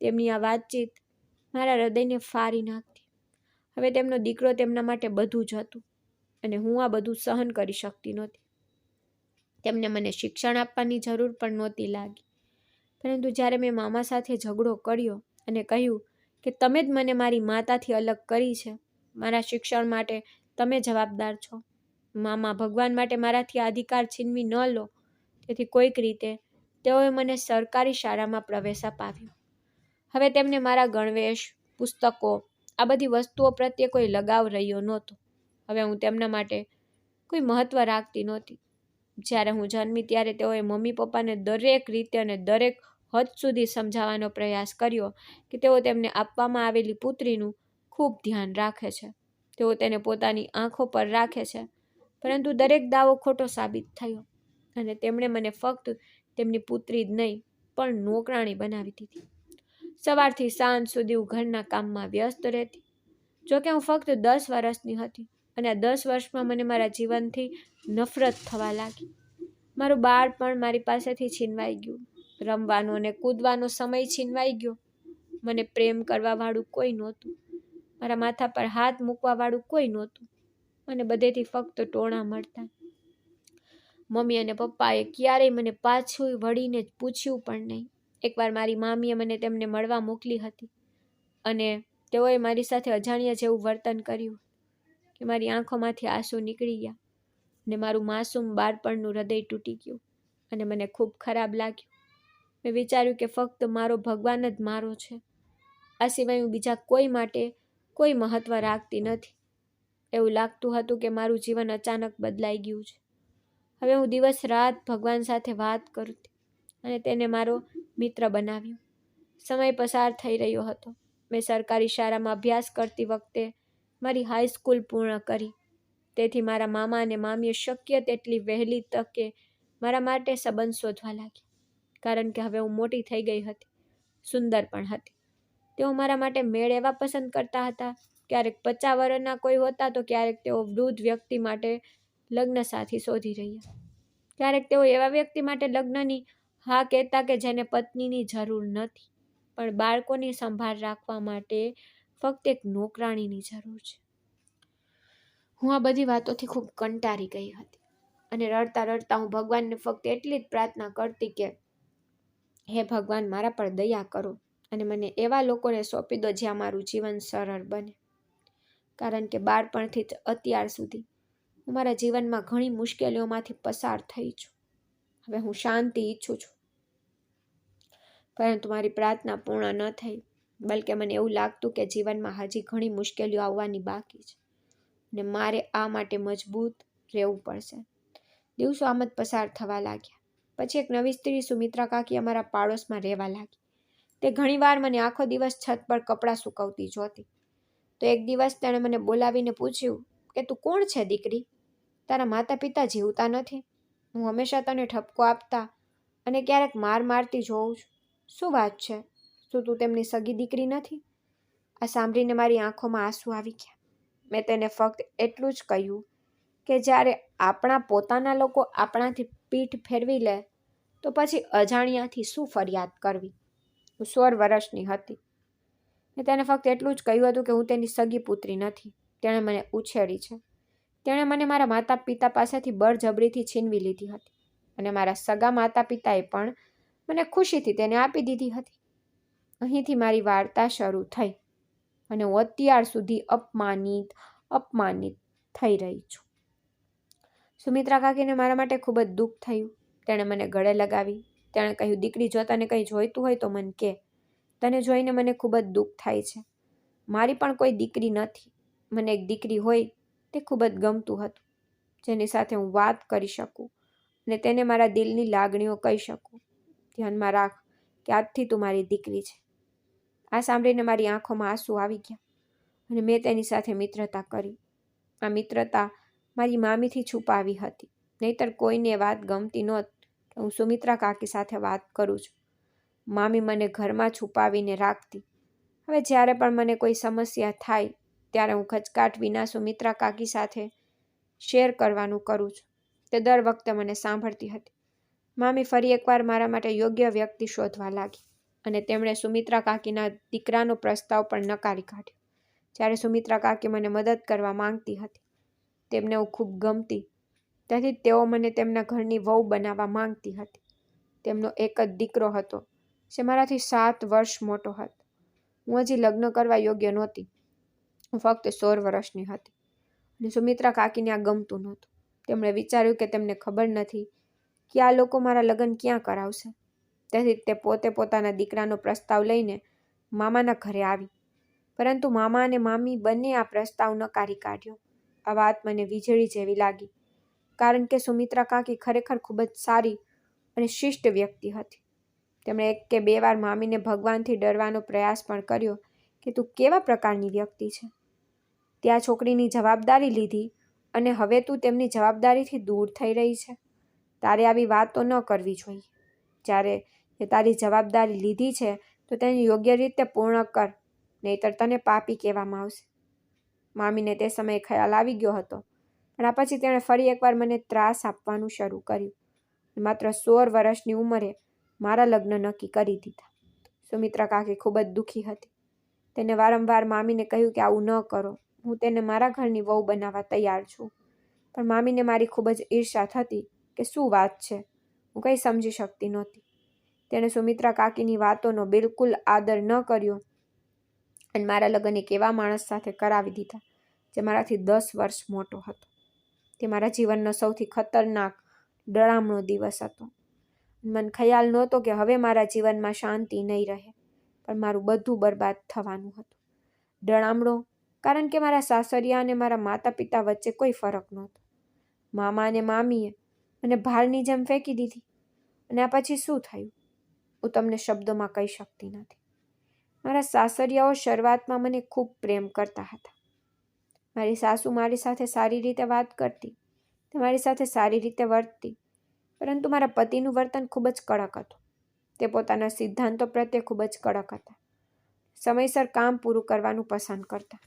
તેમની આ વાતચીત મારા હૃદયને ફાડી નાખતી. હવે તેમનો દીકરો તેમના માટે બધું જ હતું અને હું આ બધું સહન કરી શકતી નહોતી. તેમને મને શિક્ષણ આપવાની જરૂર પણ નહોતી લાગી, પરંતુ જ્યારે મેં મામા સાથે ઝઘડો કર્યો અને કહ્યું કે તમે જ મને મારી માતાથી અલગ કરી છે, મારા શિક્ષણ માટે તમે જવાબદાર છો, મામા ભગવાન માટે મારાથી આ અધિકાર છીનવી ન લો, તેથી કોઈક રીતે તેઓએ મને સરકારી શાળામાં પ્રવેશ અપાવ્યો. હવે તેમને મારા ગણવેશ, પુસ્તકો, આ બધી વસ્તુઓ પ્રત્યે કોઈ લગાવ રહ્યો નહોતો. હવે હું તેમના માટે કોઈ મહત્વ રાખતી નહોતી. જ્યારે હું જન્મી ત્યારે તેઓએ મમ્મી પપ્પાને દરેક રીતે અને દરેક હદ સુધી સમજાવવાનો પ્રયાસ કર્યો કે તેઓ તેમને આપવામાં આવેલી પુત્રીનું ખૂબ ધ્યાન રાખે છે, તેઓ તેને પોતાની આંખો પર રાખે છે, પરંતુ દરેક દાવો ખોટો સાબિત થયો અને તેમણે મને ફક્ત તેમની પુત્રી જ નહીં પણ નોકરાણી બનાવી દીધી. સવારથી સાંજ સુધી હું ઘરના કામમાં વ્યસ્ત રહેતી. જોકે હું ફક્ત 10 વર્ષની હતી અને આ 10 વર્ષમાં મને મારા જીવનથી નફરત થવા લાગી. મારું બાળપણ મારી પાસેથી છીનવાઈ ગયું. રમવાનો અને કૂદવાનો સમય છીનવાઈ ગયો. મને પ્રેમ કરવાવાળું કોઈ નહોતું. મારા માથા પર હાથ મૂકવાવાળું કોઈ નહોતું. મને બધેથી ફક્ત ટોણા મળતા. મમ્મી અને પપ્પાએ ક્યારેય મને પાછું વળીને પૂછ્યું પણ નહીં. એકવાર મારી મામીએ મને તેમને મળવા મોકલી હતી અને તેઓએ મારી સાથે અજાણ્યા જેવું વર્તન કર્યું કે મારી આંખોમાંથી આંસુ નીકળી ગયા અને મારું માસૂમ બાળપણનું હૃદય તૂટી ગયું અને મને ખૂબ ખરાબ લાગ્યું. મેં વિચાર્યું કે ફક્ત મારો ભગવાન જ મારો છે, આ સિવાય હું બીજા કોઈ માટે કોઈ મહત્વ રાખતી નથી. એવું લાગતું હતું કે મારું જીવન અચાનક બદલાઈ ગયું છે. હવે હું દિવસ રાત ભગવાન સાથે વાત કરતી અને તેને મારો મિત્ર બનાવ્યો. સમય પસાર થઈ રહ્યો હતો. મેં સરકારી શાળામાં અભ્યાસ કરતી વખતે મારી હાઈસ્કૂલ પૂર્ણ કરી. તેથી મારા મામા અને મામીએ શક્ય તેટલી વહેલી તકે મારા માટે સંબંધ શોધવા લાગ્યા, કારણ કે હવે હું મોટી થઈ ગઈ હતી, સુંદર પણ હતી. તેઓ મારા માટે મેળ એવા પસંદ કરતા હતા, ક્યારેક 50 વર્ષના કોઈ હોતા તો ક્યારેક તેઓ વૃદ્ધ વ્યક્તિ માટે લગ્ન સાથી શોધી રહ્યા. ક્યારેક તેઓ એવા વ્યક્તિ માટે લગ્નની હા કહેતા કે જેને પત્નીની જરૂર નથી, પણ બાળકોની સંભાળ રાખવા માટે ફક્ત એક નોકરાણીની જરૂર છે. હું આ બધી વાતોથી ખૂબ કંટાળી ગઈ હતી અને રડતા રડતા હું ભગવાનને ફક્ત એટલી જ પ્રાર્થના કરતી કે હે ભગવાન, મારા પર દયા કરો અને મને એવા લોકોને સોંપી દો જ્યાં મારું જીવન સરળ બને. કારણ કે બાળપણથી જ અત્યાર સુધી હું મારા જીવનમાં ઘણી મુશ્કેલીઓમાંથી પસાર થઈ છું. હવે હું શાંતિ ઈચ્છું છું, પરંતુ મારી પ્રાર્થના પૂર્ણ ન થઈ, બલકે મને એવું લાગતું કે જીવનમાં હજી ઘણી મુશ્કેલીઓ આવવાની બાકી છે અને મારે આ માટે મજબૂત રહેવું પડશે. દિવસો આમ જ પસાર થવા લાગ્યા. પછી એક નવી સ્ત્રી સુમિત્રા કાકી અમારા પાડોશમાં રહેવા લાગી. તે ઘણીવાર મને આખો દિવસ છત પર કપડાં સુકવતી જોતી. તો એક દિવસ તેણે મને બોલાવીને પૂછ્યું કે તું કોણ છે દીકરી? તારા માતા પિતા જીવતા નથી. હું હંમેશા તને ઠપકો આપતા અને ક્યારેક માર મારતી જોઉં છું. શું વાત છે? શું તું તેમની સગી દીકરી નથી? આ સાંભળીને મારી આંખોમાં આંસુ આવી ગયા. મેં તેને ફક્ત એટલું જ કહ્યું કે જ્યારે આપણા પોતાના લોકો આપણાથી પીઠ ફેરવી લે તો પછી અજાણ્યાથી શું ફરિયાદ કરવી. હું 16 વર્ષની હતી. મેં તેને ફક્ત એટલું જ કહ્યું હતું કે હું તેની સગી પુત્રી નથી. તેણે મને ઉછેરી છે. તેણે મને મારા માતા પિતા પાસેથી બળજબરીથી છીનવી લીધી હતી અને મારા સગા માતા પિતાએ પણ મને ખુશીથી તેને આપી દીધી હતી. અહીંથી મારી વાર્તા શરૂ થઈ અને હું અત્યાર સુધી અપમાનિત થઈ રહી છું. સુમિત્રા કાકીને મારા માટે ખૂબ જ દુઃખ થયું. તેણે મને ગળે લગાવી. તેણે કહ્યું, દીકરી, જો તને કંઈ જોઈતું હોય તો મને કહે. તને જોઈને મને ખૂબ જ દુઃખ થાય છે. મારી પણ કોઈ દીકરી નથી. મને એક દીકરી હોય તે ખૂબ જ ગમતું હતું. જેની સાથે હું વાત કરી શકું અને તેને મારા દિલની લાગણીઓ કહી શકું. ધ્યાનમાં રાખ કે આજથી તું મારી દીકરી છે. આ સાંભળીને મારી આંખોમાં આંસુ આવી ગયા અને મેં તેની સાથે મિત્રતા કરી. આ મિત્રતા મારી મામીથી છુપાવી હતી, નહીતર કોઈને એ વાત ગમતી નહોત કે હું સુમિત્રા કાકી સાથે વાત કરું છું. મામી મને ઘરમાં છુપાવીને રાખતી. હવે જ્યારે પણ મને કોઈ સમસ્યા થાય ત્યારે હું ખચકાટ વિના સુમિત્રા કાકી સાથે શેર કરવાનું કરું છું. તે દર વખતે મને સાંભળતી હતી. મામી ફરી એકવાર મારા માટે યોગ્ય વ્યક્તિ શોધવા લાગી અને તેમણે સુમિત્રા કાકીના દીકરાનો પ્રસ્તાવ પણ નકારી કાઢ્યો. જ્યારે સુમિત્રા કાકી મને મદદ કરવા માંગતી હતી, તેમને હું ખૂબ ગમતી, તેથી તેઓ મને તેમના ઘરની વહુ બનાવવા માંગતી હતી. તેમનો એક જ દીકરો હતો જે મારાથી 7 વર્ષ મોટો હતો. હું હજી લગ્ન કરવા યોગ્ય નહોતી. હું ફક્ત 16 વર્ષની હતી અને સુમિત્રા કાકીને આ ગમતું નહોતું. તેમણે વિચાર્યું કે તેમને ખબર નથી કે આ લોકો મારા લગ્ન ક્યાં કરાવશે. તેથી તે પોતે પોતાના દીકરાનો પ્રસ્તાવ લઈને મામાના ઘરે આવી. પરંતુ મામા અને મામી બંને આ પ્રસ્તાવ નકારી કાઢ્યો. આ વાત મને વીજળી જેવી લાગી, કારણ કે સુમિત્રા કાકી ખરેખર ખૂબ જ સારી અને શિષ્ટ વ્યક્તિ હતી. તેમણે 1 કે 2 વાર મામીને ભગવાનથી ડરવાનો પ્રયાસ પણ કર્યો કે તું કેવા પ્રકારની વ્યક્તિ છે. ત્યાં છોકરીની જવાબદારી લીધી અને હવે તું તેમની જવાબદારીથી દૂર થઈ રહી છે. તારે આવી વાતો ન કરવી જોઈએ. જ્યારે તે તારી જવાબદારી લીધી છે તો તેને યોગ્ય રીતે પૂર્ણ કર, નહીતર તને પાપી કહેવામાં આવશે. મામીને તે સમયે ખ્યાલ આવી ગયો હતો, પણ આ પછી તેણે ફરી એકવાર મને ત્રાસ આપવાનું શરૂ કર્યું. માત્ર 16 વર્ષની ઉંમરે મારા લગ્ન નક્કી કરી દીધા. સુમિત્રા કાકી ખૂબ જ દુઃખી હતી. તેને વારંવાર મામીને કહ્યું કે આવું ન કરો, હું તેને મારા ઘરની વહુ બનાવવા તૈયાર છું. પણ મામીને મારી ખૂબ જ ઈર્ષ્યા થતી કે શું વાત છે, હું કંઈ સમજી શકતી નહોતી. તેણે સુમિત્રા કાકીની વાતોનો બિલકુલ આદર ન કર્યો અને મારા લગ્ન એક એવા માણસ સાથે કરાવી દીધા જે મારાથી 10 વર્ષ મોટો હતો. તે મારા જીવનનો સૌથી ખતરનાક, ડરામણો દિવસ હતો. મને ખ્યાલ નહોતો કે હવે મારા જીવનમાં શાંતિ નહીં રહે, પણ મારું બધું બરબાદ થવાનું હતું. ડરામણો કારણ કે મારા સાસરિયા અને મારા માતા પિતા વચ્ચે કોઈ ફરક નહોતો. મામા અને મામીએ મને ભારની જેમ ફેંકી દીધી અને આ પછી શું થયું હું તમને શબ્દોમાં કહી શકતી નથી. મારા સાસરિયાઓ શરૂઆતમાં મને ખૂબ પ્રેમ કરતા હતા. મારી સાસુ મારી સાથે સારી રીતે વાત કરતી, તે મારી સાથે સારી રીતે વર્તતી, પરંતુ મારા પતિનું વર્તન ખૂબ જ કડક હતું. તે પોતાના સિદ્ધાંતો પ્રત્યે ખૂબ જ કડક હતા. સમયસર કામ પૂરું કરવાનું પસંદ કરતા,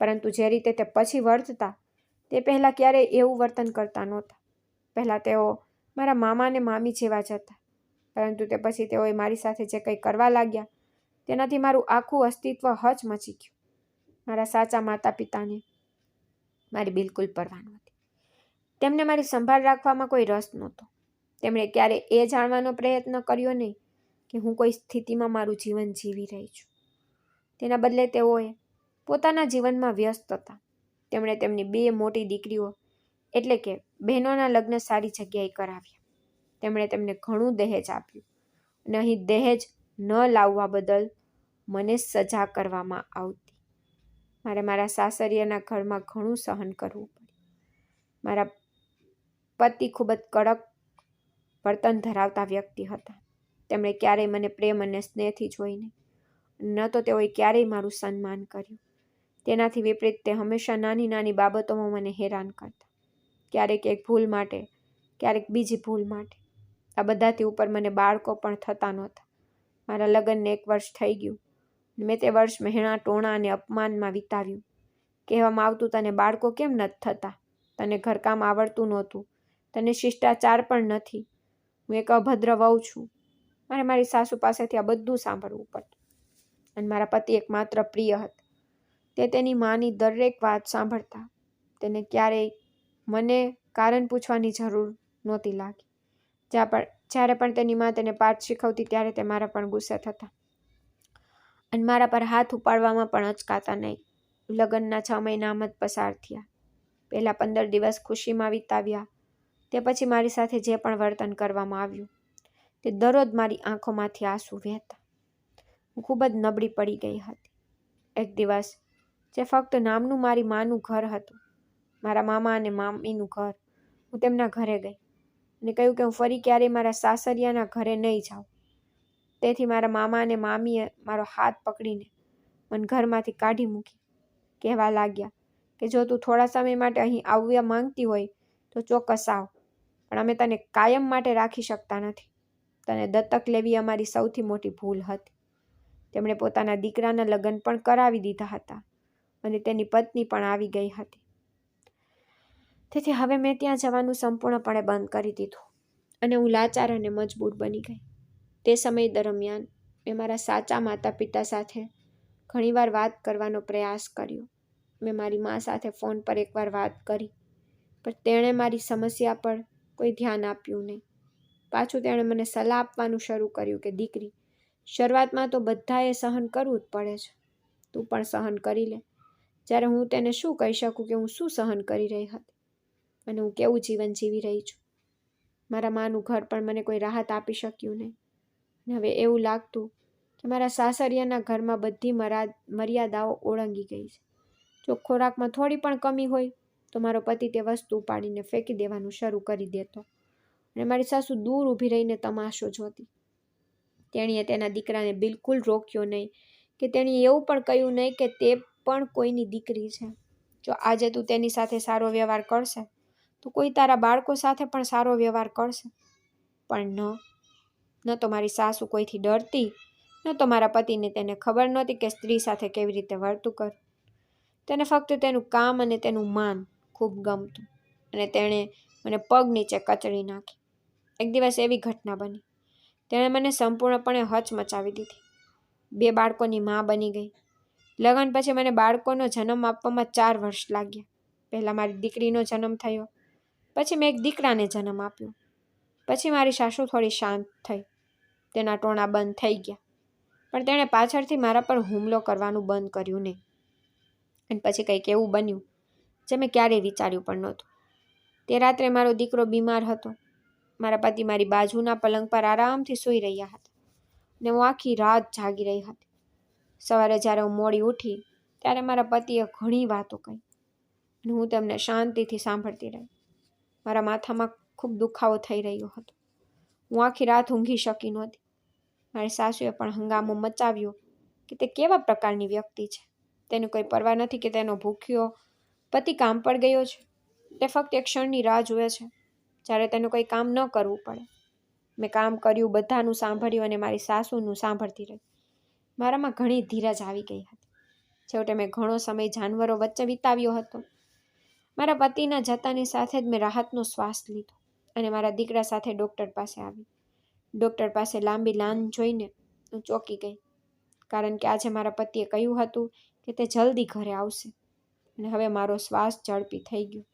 પરંતુ જે રીતે તે પછી વર્તતા તે પહેલાં ક્યારેય એવું વર્તન કરતા નહોતા. પહેલાં તેઓ મારા મામા અને મામી જેવા જ હતા, પરંતુ તે પછી તેઓએ મારી સાથે જે કંઈ કરવા લાગ્યા તેનાથી મારું આખું અસ્તિત્વ હચમચી ગયું. મારા સાચા માતા પિતાને મારી બિલકુલ પરવા નહોતી. તેમને મારી સંભાળ રાખવામાં કોઈ રસ નહોતો. તેમણે ક્યારેય એ જાણવાનો પ્રયત્ન કર્યો નહીં કે હું કોઈ સ્થિતિમાં મારું જીવન જીવી રહી છું. તેના બદલે તેઓએ પોતાના જીવનમાં વ્યસ્ત હતા. તેમણે તેમની 2 મોટી દીકરીઓ એટલે કે બહેનોના લગ્ન સારી જગ્યાએ કરાવ્યા. તેમણે તેમને ઘણું દહેજ આપ્યું અને અહીં દહેજ ન લાવવા બદલ મને સજા કરવામાં આવતી. મારે મારા સાસરિયાના ઘરમાં ઘણું સહન કરવું પડ્યું. મારા પતિ ખૂબ જ કડક વર્તન ધરાવતા વ્યક્તિ હતા. તેમણે ક્યારેય મને પ્રેમ અને સ્નેહથી જોઈ નહીં, ન તો તેઓએ ક્યારેય મારું સન્માન કર્યું. તેનાથી વિપરીત તે હંમેશા નાની નાની બાબતોમાં મને હેરાન કરતા. ક્યારેક એક ભૂલ માટે, ક્યારેક બીજી ભૂલ માટે. આ બધાથી ઉપર મને બાળકો પણ થતા નહોતા. મારા લગ્નને 1 વર્ષ થઈ ગયું. મેં તે વર્ષ મહેણા ટોણા અને અપમાનમાં વિતાવ્યું. કહેવામાં આવતું તને બાળકો કેમ નથી થતા, તને ઘરકામ આવડતું નહોતું, તને શિષ્ટાચાર પણ નથી, હું એક અભદ્ર વહુ છું. મારે મારી સાસુ પાસેથી આ બધું સાંભળવું પડતું. અને મારા પતિ એકમાત્ર પ્રિય હતા. તે તેની માની દરેક વાત સાંભળતા. તેને ક્યારેય મને કારણ પૂછવાની જરૂર નહોતી લાગી. જ્યારે પણ તેની માં તેને પાઠ શીખવતી ત્યારે તે મારા પણ ગુસ્સે થતા અને મારા પર હાથ ઉપાડવામાં પણ અચકાતા નહીં. લગ્નના 6 મહિના આમ જ પસાર થયા. પહેલા 15 દિવસ ખુશીમાં વિતાવ્યા. તે પછી મારી સાથે જે પણ વર્તન કરવામાં આવ્યું તે દરરોજ મારી આંખોમાંથી આંસુ વહેતા. હું ખૂબ જ નબળી પડી ગઈ હતી. એક દિવસ જે ફક્ત નામનું મારી માનું ઘર હતું મારા મામા અને મામીનું ઘર. હું તેમના ઘરે ગઈ અને કહ્યું કે હું ફરી ક્યારેય મારા સાસરિયાના ઘરે નહીં જાઉં. તેથી મારા મામા અને મામીએ મારો હાથ પકડીને મને ઘરમાંથી કાઢી મૂકી. કહેવા લાગ્યા કે જો તું થોડા સમય માટે અહીં આવવા માંગતી હોય તો ચોક્કસ આવ, પણ અમે તને કાયમ માટે રાખી શકતા નથી. તને દત્તક લેવી અમારી સૌથી મોટી ભૂલ હતી. તેમણે પોતાના દીકરાના લગ્ન પણ કરાવી દીધા હતા અને તેની પત્ની પણ આવી ગઈ હતી. તેથી હવે મેં ત્યાં જવાનું સંપૂર્ણપણે બંધ કરી દીધું અને હું લાચાર અને મજબૂર બની ગઈ. તે સમય દરમિયાન મેં મારા સાચા માતા પિતા સાથે ઘણીવાર વાત કરવાનો પ્રયાસ કર્યો. મેં મારી મા સાથે ફોન પર એકવાર વાત કરી, પણ તેણે મારી સમસ્યા પર કોઈ ધ્યાન આપ્યું નહીં. પાછું તેણે મને સલાહ આપવાનું શરૂ કર્યું કે દીકરી, શરૂઆતમાં તો બધાએ સહન કરવું જ પડે છે. તું પણ સહન કરી લે. જ્યારે હું તેને શું કહી શકું કે હું શું સહન કરી રહી હતી અને હું કેવું જીવન જીવી રહી છું. મારા માનું ઘર પણ મને કોઈ રાહત આપી શક્યું નહીં. હવે એવું લાગતું કે મારા સાસરિયાના ઘરમાં બધી મર્યાદાઓ ઓળંગી ગઈ છે. જો ખોરાકમાં થોડી પણ કમી હોય તો મારો પતિ તે વસ્તુ ઉપાડીને ફેંકી દેવાનું શરૂ કરી દેતો અને મારી સાસુ દૂર ઊભી રહીને તમાશો જોતી. તેણીએ તેના દીકરાને બિલકુલ રોક્યો નહીં કે તેણીએ એવું પણ કહ્યું નહીં કે તે પણ કોઈની દીકરી છે. જો આજે તું તેની સાથે સારો વ્યવહાર કરશે તો કોઈ તારા બાળકો સાથે પણ સારો વ્યવહાર કરશે. પણ ન તો મારી સાસુ કોઈથી ડરતી, ન તો મારા પતિને તેને ખબર નહોતી કે સ્ત્રી સાથે કેવી રીતે વર્તું કરવું. તેને ફક્ત તેનું કામ અને તેનું માન ખૂબ ગમતું અને તેણે મને પગ નીચે કચડી નાખી. એક દિવસ એવી ઘટના બની, તેણે મને સંપૂર્ણપણે હચમચાવી દીધી. 2 બાળકોની મા બની ગઈ. લગ્ન પછી મને બાળકોનો જન્મ આપવામાં 4 વર્ષ લાગ્યા. પહેલાં મારી દીકરીનો જન્મ થયો, પછી મેં એક દીકરાને જન્મ આપ્યો. પછી મારી સાસુ થોડી શાંત થઈ, તેના ટોણા બંધ થઈ ગયા, પણ તેણે પાછળથી મારા પર હુમલો કરવાનું બંધ કર્યું નહીં. અને પછી કંઈક એવું બન્યું જે મેં ક્યારેય વિચાર્યું પણ નહોતું. તે રાત્રે મારો દીકરો બીમાર હતો. મારા પતિ મારી બાજુના પલંગ પર આરામથી સૂઈ રહ્યા હતા અને હું આખી રાત જાગી રહી હતી. સવારે જ્યારે હું મોડી ઉઠી ત્યારે મારા પતિએ ઘણી વાતો કહી અને હું તેમને શાંતિથી સાંભળતી રહી. મારા માથામાં ખૂબ દુખાવો થઈ રહ્યો હતો. હું આખી રાત ઊંઘી શકી નહોતી. મારી સાસુએ પણ હંગામો મચાવ્યો કે તે કેવા પ્રકારની વ્યક્તિ છે. તેને કોઈ પરવા નથી કે તેનો ભૂખ્યો પતિ કામ પર ગયો છે. તે ફક્ત એક ક્ષણની રાહ જુએ છે જ્યારે તેનું કોઈ કામ ન કરવું પડે. મેં કામ કર્યું, બધાનું સાંભળ્યું અને મારી સાસુનું સાંભળતી રહી. મારામાં ઘણી ધીરજ આવી ગઈ હતી. છેવટે મેં ઘણો સમય જાનવરો વચ્ચે વિતાવ્યો હતો. મારા પતિના જતાની સાથે જ મેં રાહતનો શ્વાસ લીધો અને મારા દીકરા સાથે ડૉક્ટર પાસે આવી. ડૉક્ટર પાસે લાંબી લાઈન જોઈને હું ચોંકી ગઈ, કારણ કે આજે મારા પતિએ કહ્યું હતું કે તે જલ્દી ઘરે આવશે. અને હવે મારો શ્વાસ ઝડપી થઈ ગયો,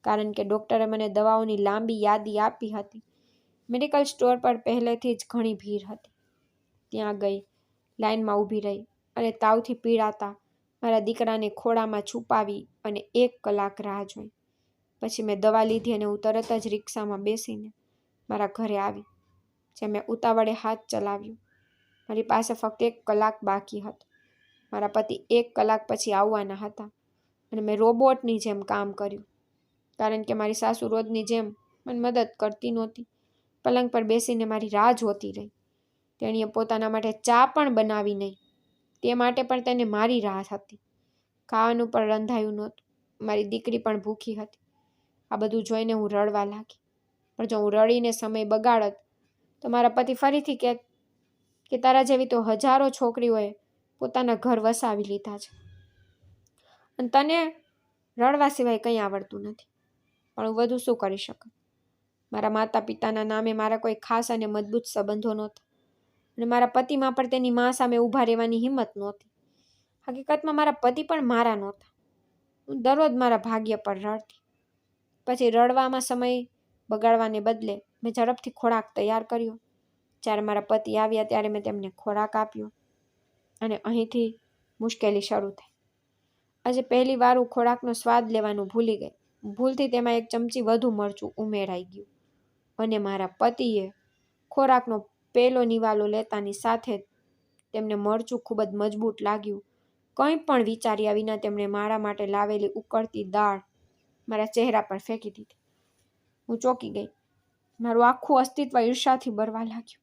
કારણ કે ડૉક્ટરે મને દવાઓની લાંબી યાદી આપી હતી. મેડિકલ સ્ટોર પર પહેલેથી જ ઘણી ભીડ હતી. ત્યાં ગઈ, લાઇનમાં ઊભી રહી અને તાવથી પીડાતા મારા દીકરાને ખોળામાં છુપાવી અને 1 કલાક રાહ જોઈ. પછી મેં દવા લીધી અને હું તરત જ રિક્ષામાં બેસીને મારા ઘરે આવી. જે મેં ઉતાવળે હાથ ચલાવ્યો. મારી પાસે ફક્ત 1 કલાક બાકી હતો. મારા પતિ 1 કલાક પછી આવવાના હતા અને મેં રોબોટની જેમ કામ કર્યું, કારણ કે મારી સાસુ રોજની જેમ મને મદદ કરતી નહોતી. પલંગ પર બેસીને મારી રાહ જોતી રહી. તેણીએ પોતાના માટે ચા પણ બનાવી નહીં. તે માટે પણ તેને મારી રાહ હતી. ખાવાનું પણ રંધાયું નહોતું. મારી દીકરી પણ ભૂખી હતી. આ બધું જોઈને હું રડવા લાગી. પણ જો હું રડીને સમય બગાડત તો મારા પતિ ફરીથી કહેત કે તારા જેવી તો હજારો છોકરીઓએ પોતાના ઘર વસાવી લીધા છે અને તને રડવા સિવાય કંઈ આવડતું નથી. પણ હું વધુ શું કરી શકું? મારા માતા પિતાના નામે મારા કોઈ ખાસ અને મજબૂત સંબંધો નહોતા અને મારા પતિમાં પણ તેની મા સામે ઊભા રહેવાની હિંમત નહોતી. હકીકતમાં મારા પતિ પણ મારા નહોતા. હું દરરોજ મારા ભાગ્ય પર રડતી. પછી રડવામાં સમય બગાડવાને બદલે મેં ઝડપથી ખોરાક તૈયાર કર્યો. જ્યારે મારા પતિ આવ્યા ત્યારે મેં તેમને ખોરાક આપ્યો અને અહીંથી મુશ્કેલી શરૂ થઈ. આજે પહેલી વાર હું ખોરાકનો સ્વાદ લેવાનું ભૂલી ગઈ. ભૂલથી તેમાં 1 ચમચી વધુ મરચું ઉમેરાઈ ગયું અને મારા પતિએ ખોરાકનો પેલો નિવાલો લેતાની સાથે જ તેમને મરચું ખૂબ જ મજબૂત લાગ્યું. કંઈ પણ વિચાર્યા વિના તેમણે મારા માટે લાવેલી ઉકળતી દાળ મારા ચહેરા પર ફેંકી દીધી. હું ચોંકી ગઈ. મારું આખું અસ્તિત્વ ઈર્ષાથી બરવા લાગ્યું.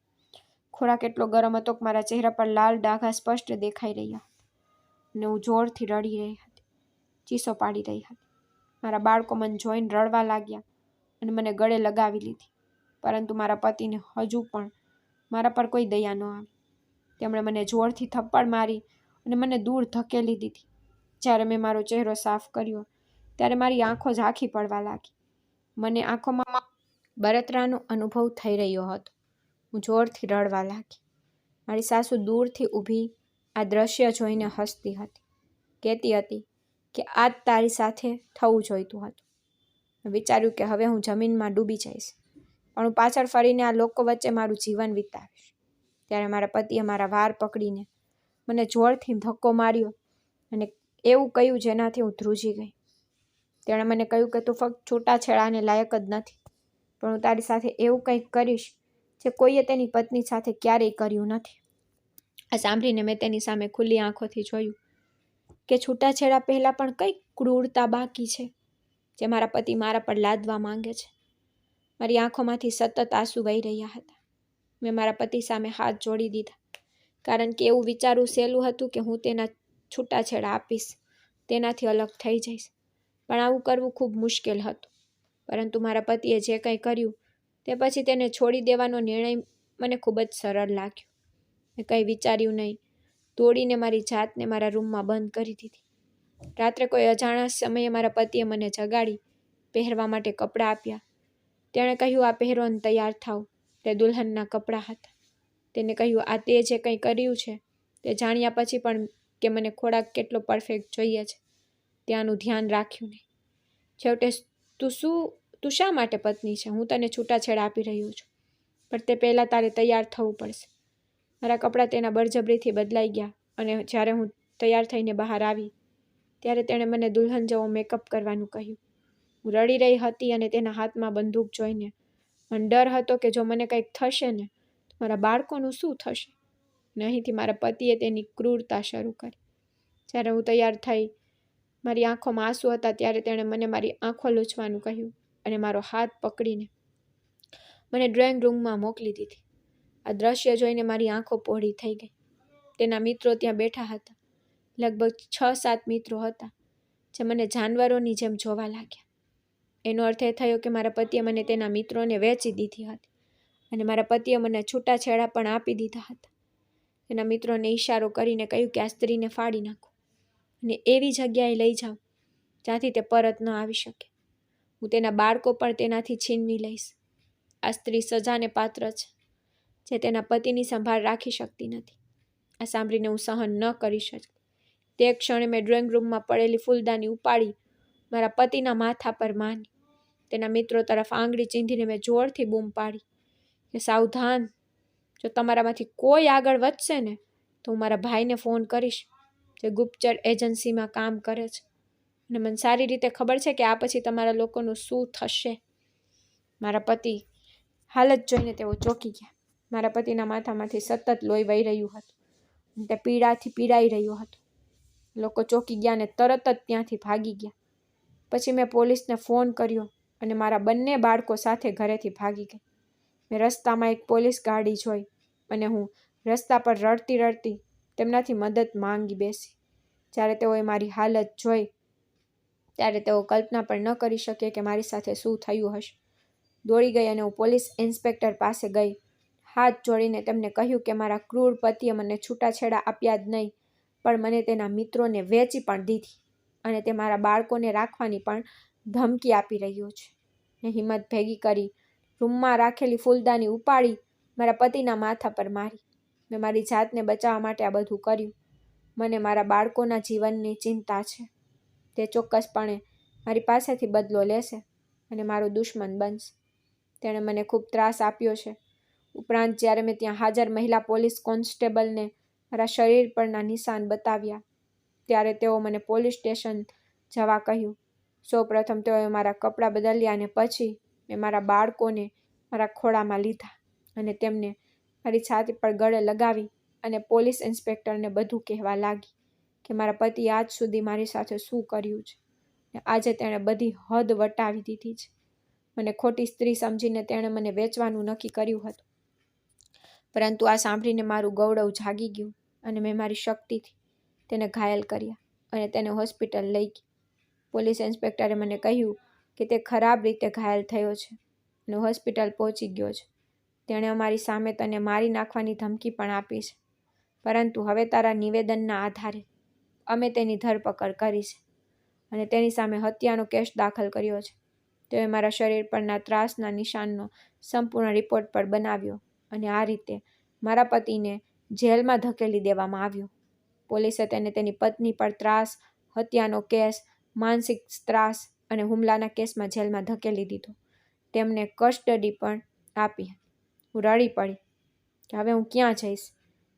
ખોરાક એટલો ગરમ હતો કે મારા ચહેરા પર લાલ ડાઘા સ્પષ્ટ દેખાઈ રહ્યા હતા અને હું જોરથી રડી રહી હતી, ચીસો પાડી રહી હતી. મારા બાળકો મને જોઈને રડવા લાગ્યા અને મને ગળે લગાવી લીધી, પરંતુ મારા પતિને હજુ પણ મારા પર કોઈ દયા ન આવી. તેમણે મને જોરથી થપ્પડ મારી અને મને દૂર ધકેલી દીધી. જ્યારે મેં મારો ચહેરો સાફ કર્યો ત્યારે મારી આંખો ઝાંખી પડવા લાગી. મને આંખોમાં બળતરાનો અનુભવ થઈ રહ્યો હતો. હું જોરથી રડવા લાગી. મારી સાસુ દૂરથી ઊભી આ દ્રશ્ય જોઈને હસતી હતી. કહેતી હતી કે આ જ તારી સાથે થવું જોઈતું હતું. મેં વિચાર્યું કે હવે હું જમીનમાં ડૂબી જઈશ, પણ હું પાછળ ફરીને આ લોકો વચ્ચે મારું જીવન વિતાવીશ. ત્યારે મારા પતિએ મારા વાળ પકડીને મને જોરથી ધક્કો માર્યો અને એવું કહ્યું જેનાથી હું ધ્રુજી ગઈ. તેણે મને કહ્યું કે તું ફક્ત છૂટાછેડાને લાયક જ નથી, પણ હું તારી સાથે એવું કંઈક કરીશ જે કોઈએ તેની પત્ની સાથે ક્યારેય કર્યું નથી. આ સાંભળીને મેં તેની સામે ખુલ્લી આંખોથી જોયું કે છૂટાછેડા પહેલાં પણ કઈ ક્રૂરતા બાકી છે જે મારા પતિ મારા પર લાદવા માંગે છે. મારી આંખોમાંથી સતત આંસુ વહી રહ્યા હતા. મેં મારા પતિ સામે હાથ જોડી દીધા, કારણ કે એવું વિચારવું સહેલું હતું કે હું તેના છૂટાછેડા આપીશ, તેનાથી અલગ થઈ જઈશ. પણ આવું કરવું ખૂબ મુશ્કેલ હતું. પરંતુ મારા પતિએ જે કંઈ કર્યું તે પછી તેને છોડી દેવાનો નિર્ણય મને ખૂબ જ સરળ લાગ્યો. મેં કંઈ વિચાર્યું નહીં, દોડીને મારી જાતને મારા રૂમમાં બંધ કરી દીધી. રાત્રે કોઈ અજાણ્યા સમયે મારા પતિએ મને જગાડી પહેરવા માટે કપડાં આપ્યા. તેણે કહ્યું, આ પહેરો અને તૈયાર થાવ. તે દુલ્હનના કપડાં હતા. તેને કહ્યું, આ તે જે કંઈ કર્યું છે તે જાણ્યા પછી પણ કે મને ખોરાક કેટલો પરફેક્ટ જોઈએ છે ત્યાંનું ધ્યાન રાખ્યું નહીં. છેવટે તું શા માટે પત્ની છે? હું તને છૂટાછેડા આપી રહ્યો છું, પણ તે પહેલાં તારે તૈયાર થવું પડશે. મારા કપડાં તેના બળજબરીથી બદલાઈ ગયા અને જ્યારે હું તૈયાર થઈને બહાર આવી ત્યારે તેણે મને દુલ્હન જેવો મેકઅપ કરવાનું કહ્યું. હું રડી રહી હતી અને તેના હાથમાં બંદૂક જોઈને મને ડર હતો કે જો મને કંઈક થશે ને તો મારા બાળકોનું શું થશે. અને અહીંથી મારા પતિએ તેની ક્રૂરતા શરૂ કરી. જ્યારે હું તૈયાર થઈ, મારી આંખોમાં આંસુ હતા, ત્યારે તેણે મને મારી આંખો લૂછવાનું કહ્યું અને મારો હાથ પકડીને મને ડ્રોઈંગ રૂમમાં મોકલી દીધી. આ દ્રશ્ય જોઈને મારી આંખો પહોળી થઈ ગઈ. તેના મિત્રો ત્યાં બેઠા હતા. લગભગ 6-7 મિત્રો હતા જે મને જાનવરોની જેમ જોવા લાગ્યા. એનો અર્થ એ થયો કે મારા પતિએ મને તેના મિત્રોને વેચી દીધી હતી અને મારા પતિએ મને છૂટાછેડા પણ આપી દીધા હતા. તેના મિત્રોને ઈશારો કરીને કહ્યું કે આ સ્ત્રીને ફાડી નાખો અને એવી જગ્યાએ લઈ જાઓ જ્યાંથી તે પરત ન આવી શકે. હું તેના બાળકો પણ તેનાથી છીનવી લઈશ. આ સ્ત્રી સજાને પાત્ર છે જે તેના પતિની સંભાળ રાખી શકતી નથી. આ સાંભળીને હું સહન ન કરી શકી. તે ક્ષણે મેં ડ્રોઈંગ રૂમમાં પડેલી ફૂલદાની ઉપાડી મારા પતિના માથા પર મારી. તેના મિત્રો તરફ આંગળી ચીંધીને મેં જોરથી બૂમ પાડી કે સાવધાન, જો તમારામાંથી કોઈ આગળ વધશે ને તો હું મારા ભાઈને ફોન કરીશ જે ગુપ્તચર એજન્સીમાં કામ કરે છે અને મને સારી રીતે ખબર છે કે આ પછી તમારા લોકોનું શું થશે. મારા પતિ હાલત જોઈને તેઓ ચોંકી ગયા. મારા પતિના માથામાંથી સતત લોહી વહી રહ્યું હતું અને તે પીડાથી પીડાઈ રહ્યો હતો. લોકો ચોંકી ગયા અને તરત જ ત્યાંથી ભાગી ગયા. પછી મેં પોલીસને ફોન કર્યો અને મારા બંને બાળકો સાથે ઘરેથી ભાગી ગઈ. મેં રસ્તામાં એક પોલીસ ગાડી જોઈ અને હું રસ્તા પર રડતી રડતી તેમનાથી મદદ માંગી બેસી. જ્યારે તેઓએ મારી હાલત જોઈ ત્યારે તેઓ કલ્પના પણ ન કરી શકે કે મારી સાથે શું થયું હશે. દોડી ગઈ અને હું પોલીસ ઇન્સ્પેક્ટર પાસે ગઈ. હાથ જોડીને તેમને કહ્યું કે મારા ક્રૂર પતિએ મને છૂટાછેડા આપ્યા જ નહીં, પણ મને તેના મિત્રોને વેચી પણ દીધી અને તે મારા બાળકોને રાખવાની પણ ધમકી આપી રહ્યો છે. મેં હિંમત ભેગી કરી રૂમમાં રાખેલી ફૂલદાની ઉપાડી મારા પતિના માથા પર મારી. મેં મારી જાતને બચાવવા માટે આ બધું કર્યું. મને મારા બાળકોના જીવનની ચિંતા છે. તે ચોક્કસપણે મારી પાસેથી બદલો લેશે અને મારો દુશ્મન બનશે. તેણે મને ખૂબ ત્રાસ આપ્યો છે. ઉપરાંત જ્યારે મેં ત્યાં હાજર મહિલા પોલીસ કોન્સ્ટેબલને મારા શરીર પરના નિશાન બતાવ્યા ત્યારે તેઓ મને પોલીસ સ્ટેશન જવા કહ્યું. સૌપ્રથમ તેઓએ મારા કપડાં બદલ્યા અને પછી મેં મારા બાળકોને મારા ખોળામાં લીધા અને તેમને મારી છાતી પર ગળે લગાવી અને પોલીસ ઇન્સ્પેક્ટરને બધું કહેવા લાગી કે મારા પતિએ આજ સુધી મારી સાથે શું કર્યું છે આજે તેણે બધી હદ વટાવી દીધી છે. મને ખોટી સ્ત્રી સમજીને તેણે મને વેચવાનું નક્કી કર્યું હતું. પરંતુ આ સાંભળીને મારું ગૌરવ જાગી ગયું અને મેં મારી શક્તિથી તેને ઘાયલ કર્યા અને તેને હોસ્પિટલ લઈ ગઈ. પોલીસ ઇન્સ્પેક્ટરે મને કહ્યું કે તે ખરાબ રીતે ઘાયલ થયો છે અને હોસ્પિટલ પહોંચી ગયો છે. તેણે અમારી સામે તને મારી નાખવાની ધમકી પણ આપી છે, પરંતુ હવે તારા નિવેદનના આધારે અમે તેની ધરપકડ કરી છે અને તેની સામે હત્યાનો કેસ દાખલ કર્યો છે. તેઓએ મારા શરીર પરના ત્રાસના નિશાનનો સંપૂર્ણ રિપોર્ટ પણ બનાવ્યો અને આ રીતે મારા પતિને જેલમાં ધકેલી દેવામાં આવ્યો. પોલીસે તેને તેની પત્ની પર ત્રાસ, હત્યાનો કેસ, માનસિક ત્રાસ અને હુમલાના કેસમાં જેલમાં ધકેલી દીધો. તેમને કસ્ટડી પણ આપી. હું રડી પડી કે હવે હું ક્યાં જઈશ,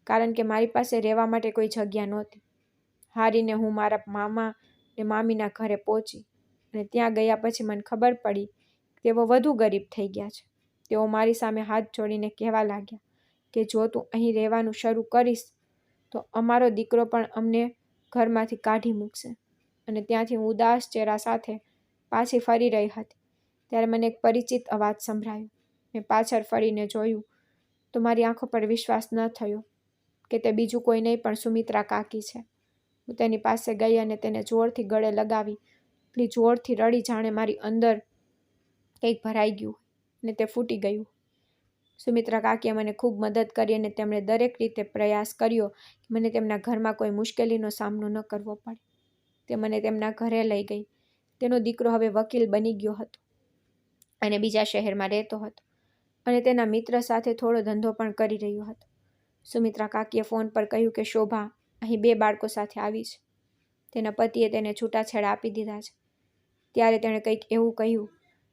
કારણ કે મારી પાસે રહેવા માટે કોઈ જગ્યા નહોતી. હારીને હું મારા મામા ને મામીના ઘરે પહોંચી અને ત્યાં ગયા પછી મને ખબર પડી કે તેઓ વધુ ગરીબ થઈ ગયા છે. તેઓ મારી સામે હાથ જોડીને કહેવા લાગ્યા કે જો તું અહીં રહેવાનું શરૂ કરીશ તો અમારો દીકરો પણ અમને ઘરમાંથી કાઢી મૂકશે. અને ત્યાંથી હું ઉદાસ ચહેરા સાથે પાછી ફરી રહી હતી ત્યારે મને એક પરિચિત અવાજ સંભળાયો. મેં પાછળ ફરીને જોયું તો મારી આંખો પર વિશ્વાસ ન થયો કે તે બીજું કોઈ નહીં પણ સુમિત્રા કાકી છે. હું તેની પાસે ગઈ અને તેને જોરથી ગળે લગાવી. એટલી જોરથી રડી જાણે મારી અંદર કંઈક ભરાઈ ગયું અને તે ફૂટી ગયું. સુમિત્રા કાકીએ મને ખૂબ મદદ કરી અને તેમણે દરેક રીતે પ્રયાસ કર્યો કે મને તેમના ઘરમાં કોઈ મુશ્કેલીનો સામનો ન કરવો પડે. તે મને તેમના ઘરે લઈ ગઈ. તેનો દીકરો હવે વકીલ બની ગયો હતો અને બીજા શહેરમાં રહેતો હતો અને તેના મિત્ર સાથે થોડો ધંધો પણ કરી રહ્યો હતો. સુમિત્રા કાકીએ ફોન પર કહ્યું કે શોભા અહીં 2 બાળકો સાથે આવી છે. તેના પતિએ તેને છૂટાછેડા આપી દીધા છે. ત્યારે તેણે કંઈક એવું કહ્યું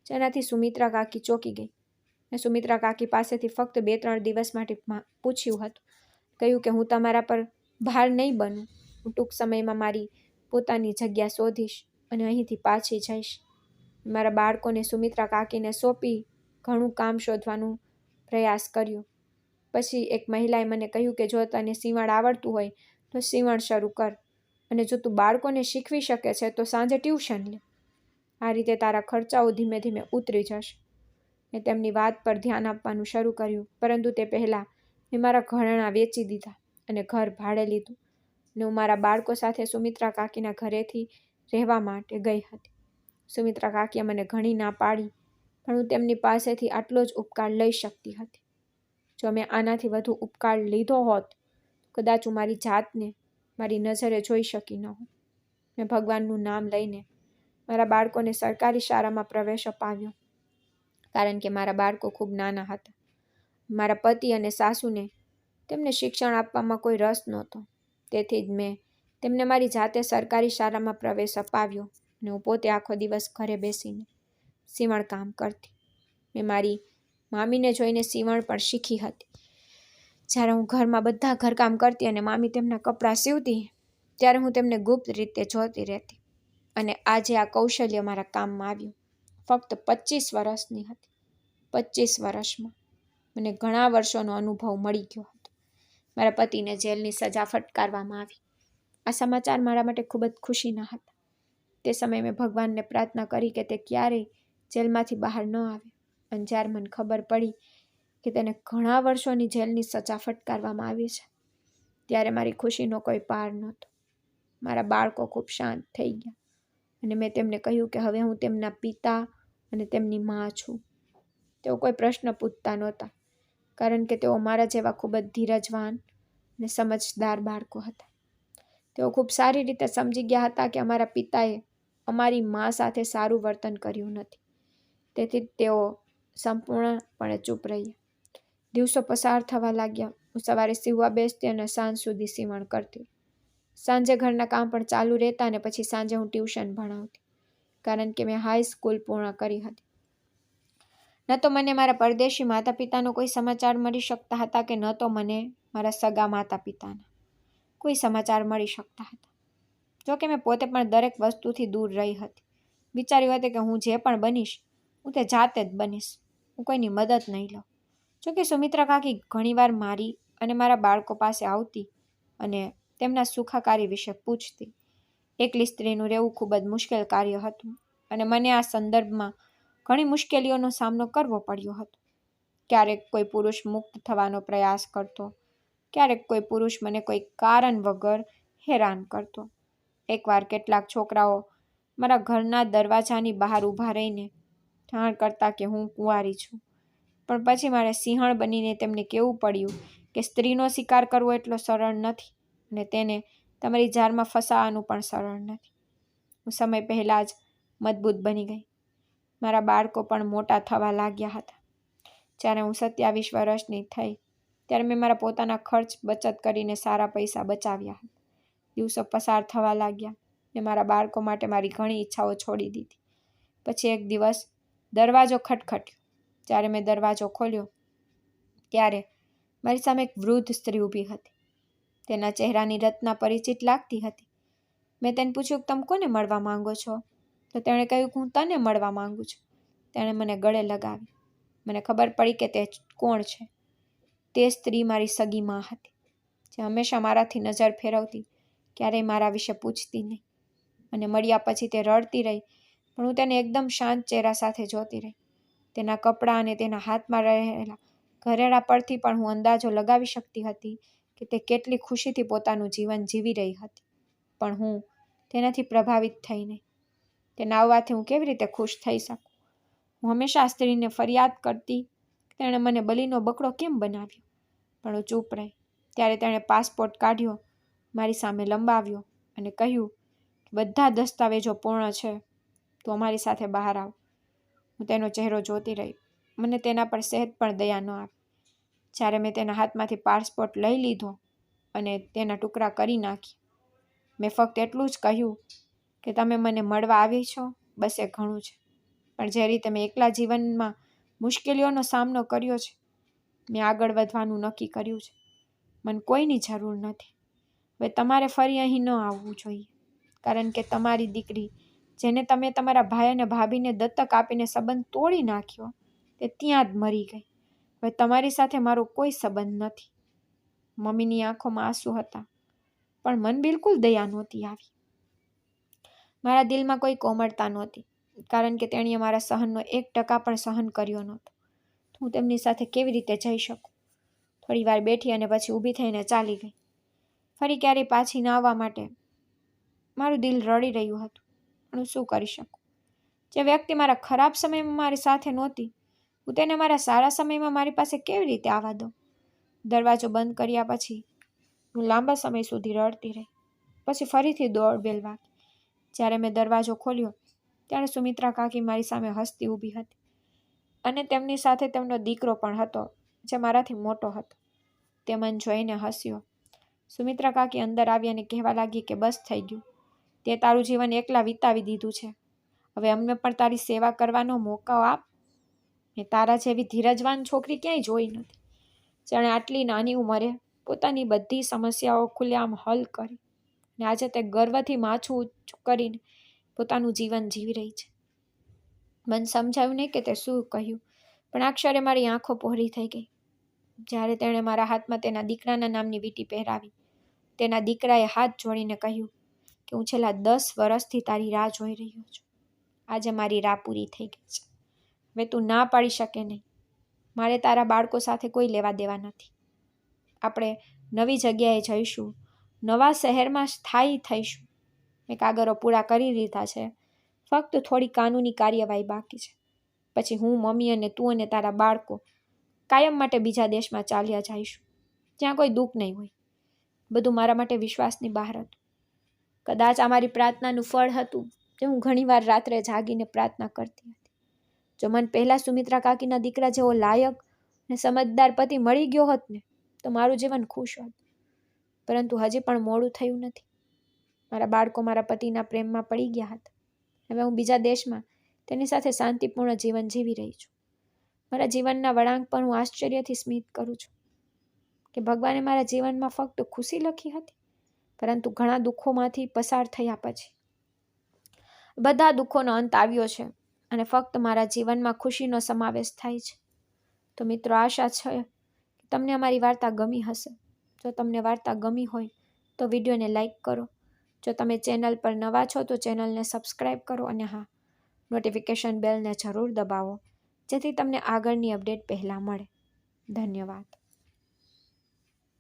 જેનાથી સુમિત્રા કાકી ચોંકી ગઈ. મેં સુમિત્રા કાકી પાસેથી ફક્ત 2-3 દિવસ માટે પૂછ્યું હતું. કહ્યું કે હું તમારા પર ભાર નહીં બનું. હું ટૂંક સમયમાં મારી પોતાની જગ્યા શોધીશ અને અહીંથી પાછી જઈશ. મારા બાળકોને સુમિત્રા કાકીને સોંપી ઘણું કામ શોધવાનો પ્રયાસ કર્યો. પછી એક મહિલાએ મને કહ્યું કે જો તને સીવણ આવડતું હોય તો સીવણ શરૂ કર અને જો તું બાળકોને શીખવી શકે છે તો સાંજે ટ્યુશન લે. આ રીતે તારા ખર્ચાઓ ધીમે ધીમે ઉતરી જશે. મેં તેમની વાત પર ધ્યાન આપવાનું શરૂ કર્યું, પરંતુ તે પહેલાં મેં મારા ઘરેણાં વેચી દીધા અને ઘર ભાડે લીધું અને હું મારા બાળકો સાથે સુમિત્રા કાકીના ઘરેથી રહેવા માટે ગઈ હતી. સુમિત્રા કાકીએ મને ઘણી ના પાડી, પણ હું તેમની પાસેથી આટલો જ ઉપકાર લઈ શકતી હતી. જો મેં આનાથી વધુ ઉપકાર લીધો હોત તો કદાચ હું મારી જાતને મારી નજરે જોઈ શકી ન હોત. મેં ભગવાનનું નામ લઈને મારા બાળકોને સરકારી શાળામાં પ્રવેશ અપાવ્યો, કારણ કે મારા બાળકો ખૂબ નાના હતા. મારા પતિ અને સાસુને તેમને શિક્ષણ આપવામાં કોઈ રસ નહોતો. તેથી જ મેં તેમને મારી જાતે સરકારી શાળામાં પ્રવેશ અપાવ્યો અને હું પોતે આખો દિવસ ઘરે બેસીને સીવણ કામ કરતી. મેં મારી મામીને જોઈને સીવણ પણ શીખી હતી. જ્યારે હું ઘરમાં બધા ઘરકામ કરતી અને મામી તેમના કપડાં સીવતી ત્યારે હું તેમને ગુપ્ત રીતે જોતી રહેતી અને આજે આ કૌશલ્ય મારા કામમાં આવ્યું. ફક્ત 25 વર્ષની હતી. 25 વર્ષમાં મને ઘણા વર્ષોનો અનુભવ મળી ગયો હતો. મારા પતિને જેલની સજા ફટકારવામાં આવી. આ સમાચાર મારા માટે ખૂબ જ ખુશીના હતા. તે સમયે મેં ભગવાનને પ્રાર્થના કરી કે તે ક્યારેય જેલમાંથી બહાર ન આવે અને જ્યારે મને ખબર પડી કે તેને ઘણા વર્ષોની જેલની સજા ફટકારવામાં આવી છે ત્યારે મારી ખુશીનો કોઈ પાર નહોતો. મારા બાળકો ખૂબ શાંત થઈ ગયા અને મેં તેમને કહ્યું કે હવે હું તેમના પિતા અને તેમની મા છું. તેઓ કોઈ પ્રશ્ન પૂછતા નહોતા, કારણ કે તેઓ મારા જેવા ખૂબ જ ધીરજવાન અને સમજદાર બાળકો હતા. તેઓ ખૂબ સારી રીતે સમજી ગયા હતા કે અમારા પિતાએ અમારી મા સાથે સારું વર્તન કર્યું નથી. તેથી તેઓ સંપૂર્ણપણે ચૂપ રહ્યા. દિવસો પસાર થવા લાગ્યા. હું સવારે સીવવા બેસતી અને સાંજ સુધી સીવણ કરતી. સાંજે ઘરના કામ પણ ચાલુ રહેતા અને પછી સાંજે હું ટ્યુશન ભણાવતી, કારણ કે મેં હાઈ સ્કૂલ પૂર્ણ કરી હતી. ન તો મને મારા પરદેશી માતા પિતાનો કોઈ સમાચાર મળી શકતા હતા કે ન તો મને મારા સગા માતા પિતાના કોઈ સમાચાર મળી શકતા હતા. જોકે મેં પોતે પણ દરેક વસ્તુથી દૂર રહી હતી. વિચાર્યું હતું કે હું જે પણ બનીશ હું તે જાતે જ બનીશ. હું કોઈની મદદ નહીં લઉં. જોકે સુમિત્રા કાકી ઘણીવાર મારી અને મારા બાળકો પાસે આવતી અને તેમના સુખાકારી વિશે પૂછતી. એકલી સ્ત્રીનું રહેવું ખૂબ જ મુશ્કેલ કાર્ય હતું અને મને આ સંદર્ભમાં ઘણી મુશ્કેલીઓનો સામનો કરવો પડ્યો હતો. ક્યારેક કોઈ પુરુષ મુક્ત થવાનો પ્રયાસ કરતો, ક્યારેક કોઈ પુરુષ મને કોઈ કારણ વગર હેરાન કરતો. એકવાર કેટલાક છોકરાઓ મારા ઘરના દરવાજાની બહાર ઊભા રહીને જાણ કરતા કે હું કુંવારી છું, પણ પછી મારે સિંહણ બનીને તેમને કહેવું પડ્યું કે સ્ત્રીનો શિકાર કરવો એટલો સરળ નથી અને તેને તમારી જાળમાં ફસાવાનું પણ સરળ નથી. હું સમય પહેલાં જ મજબૂત બની ગઈ. મારા બાળકો પણ મોટા થવા લાગ્યા હતા. જ્યારે હું 27 વર્ષની થઈ ત્યારે મેં મારા પોતાના ખર્ચ બચત કરીને સારા પૈસા બચાવ્યા હતા. દિવસો પસાર થવા લાગ્યા. મેં મારા બાળકો માટે મારી ઘણી ઈચ્છાઓ છોડી દીધી. પછી એક દિવસ દરવાજો ખટખટ્યો. જ્યારે મેં દરવાજો ખોલ્યો ત્યારે મારી સામે એક વૃદ્ધ સ્ત્રી ઊભી હતી. તેના ચહેરાની રચના પરિચિત લાગતી હતી. મેં તેને પૂછ્યું કે તમે કોને મળવા માંગો છો? તો તેણે કહ્યું કે હું તને મળવા માંગુ છું. તેણે મને ગળે લગાવી. મને ખબર પડી કે તે કોણ છે. તે સ્ત્રી મારી સગી માં હતી, જે હંમેશા મારાથી નજર ફેરવતી, ક્યારેય મારા વિશે પૂછતી નહીં. અને મળ્યા પછી તે રડતી રહી, પણ હું તેને એકદમ શાંત ચહેરા સાથે જોતી રહી. તેના કપડાં અને તેના હાથમાં રહેલા ઘરેણા પરથી પણ હું અંદાજો લગાવી શકતી હતી કે તે કેટલી ખુશીથી પોતાનું જીવન જીવી રહી હતી. પણ હું તેનાથી પ્રભાવિત થઈ નહીં. તેના આવવાથી હું કેવી રીતે ખુશ થઈ શકું? હું હંમેશા આ સ્ત્રીને ફરિયાદ કરતી કે તેણે મને બલીનો બકરો કેમ બનાવ્યો, પણ હું ચૂપ રહી. ત્યારે તેણે પાસપોર્ટ કાઢ્યો, મારી સામે લંબાવ્યો અને કહ્યું કે બધા દસ્તાવેજો પૂર્ણ છે, તું અમારી સાથે બહાર આવ. હું તેનો ચહેરો જોતી રહી. મને તેના પર સહેજ પણ દયા ન આવી. જ્યારે મેં તેના હાથમાંથી પાસપોર્ટ લઈ લીધો અને તેના ટુકડા કરી નાખ્યા, મેં ફક્ત એટલું જ કહ્યું કે તમે મને મળવા આવી છો, બસ એ ઘણું છે. પણ જે રીતે મેં એકલા જીવનમાં મુશ્કેલીઓનો સામનો કર્યો છે, મેં આગળ વધવાનું નક્કી કર્યું છે. મને કોઈની જરૂર નથી. હવે તમારે ફરી અહીં ન આવવું જોઈએ, કારણ કે તમારી દીકરી, જેને તમે તમારા ભાઈ અને ભાભીને દત્તક આપીને સંબંધ તોડી નાખ્યો, તે ત્યાં જ મરી ગઈ. હવે તમારી સાથે મારો કોઈ સંબંધ નથી. મમ્મીની આંખોમાં આંસુ હતા, પણ મન બિલકુલ દયા નહોતી આવી. મારા દિલમાં કોઈ કોમળતા નહોતી, કારણ કે તેણીએ મારા સહનનો 1% પણ સહન કર્યો નહોતો. હું તેમની સાથે કેવી રીતે જઈ શકું? થોડી વાર બેઠી અને પછી ઊભી થઈને ચાલી ગઈ. ફરી ક્યારેય પાછી ન આવવા માટે મારું દિલ રડી રહ્યું હતું, પણ હું શું કરી શકું? જે વ્યક્તિ મારા ખરાબ સમયમાં મારી સાથે નહોતી, હું તેને મારા સારા સમયમાં મારી પાસે કેવી રીતે આવવા દઉં? દરવાજો બંધ કર્યા પછી હું લાંબા સમય સુધી રડતી રહી. પછી ફરીથી દોડબેલ વાગી. જ્યારે મેં દરવાજો ખોલ્યો ત્યારે સુમિત્રા કાકી મારી સામે હસતી ઊભી હતી અને તેમની સાથે તેમનો દીકરો પણ હતો, જે મારાથી મોટો હતો. તે મને જોઈને હસ્યો. સુમિત્રા કાકી અંદર આવી અને કહેવા લાગી કે બસ થઈ ગયું. તે તારું જીવન એકલા વિતાવી દીધું છે. હવે અમને પણ તારી સેવા કરવાનો મોકો આપ. મેં તારા જેવી ધીરજવાન છોકરી ક્યાંય જોઈ નથી, જેણે આટલી નાની ઉંમરે પોતાની બધી સમસ્યાઓ ખુલ્લેઆમ હલ કરી અને આજે તે ગર્વથી માથું ઊંચું કરીને પોતાનું જીવન જીવી રહી છે. મને સમજાયું નહીં કે તે શું કહ્યું, પણ આ ક્ષણે મારી આંખો પહોળી થઈ ગઈ. જ્યારે તેણે મારા હાથમાં તેના દીકરાના નામની વીંટી પહેરાવી, તેના દીકરાએ હાથ જોડીને કહ્યું કે હું છેલ્લા 10 વર્ષથી તારી રાહ જોઈ રહ્યો છું. આજે મારી રાહ પૂરી થઈ ગઈ છે. હવે તું ના પાડી શકે નહીં. મારે તારા બાળકો સાથે કોઈ લેવા દેવા નથી. આપણે નવી જગ્યાએ જઈશું, નવા શહેરમાં સ્થાયી થઈશું. મેં કાગળો પૂરા કરી દીધા છે. ફક્ત થોડી કાનૂની કાર્યવાહી બાકી છે. પછી હું, મમ્મી અને તું અને તારા બાળકો કાયમ માટે બીજા દેશમાં ચાલ્યા જઈશું, જ્યાં કોઈ દુઃખ નહીં હોય. બધું મારા માટે વિશ્વાસની બહાર હતું. કદાચ આ મારી પ્રાર્થનાનું ફળ હતું કે હું ઘણીવાર રાત્રે જાગીને પ્રાર્થના કરતી હતી. જો મને પહેલાં સુમિત્રા કાકીના દીકરા જેવો લાયક અને સમજદાર પતિ મળી ગયો હોત ને, તો મારું જીવન ખુશ હોત. પરંતુ હજી પણ મોડું થયું નથી. મારા બાળકો મારા પતિના પ્રેમમાં પડી ગયા હતા. હવે હું બીજા દેશમાં તેની સાથે શાંતિપૂર્ણ જીવન જીવી રહી છું. મારા જીવનના વળાંક પર હું આશ્ચર્યથી સ્મિત કરું છું કે ભગવાને મારા જીવનમાં ફક્ત ખુશી લખી હતી, પરંતુ ઘણા દુઃખોમાંથી પસાર થયા પછી બધા દુઃખોનો અંત આવ્યો છે અને ફક્ત મારા જીવનમાં ખુશીનો સમાવેશ થાય છે. તો મિત્રો, આશા છે કે તમને અમારી વાર્તા ગમી હશે. જો તમને વાર્તા ગમી હોય તો વિડીયોને લાઈક કરો. જો તમે ચેનલ પર નવા છો તો ચેનલને સબસ્ક્રાઈબ કરો અને હા, નોટિફિકેશન બેલને જરૂર દબાવો જેથી તમને આગળની અપડેટ પહેલાં મળે. ધન્યવાદ.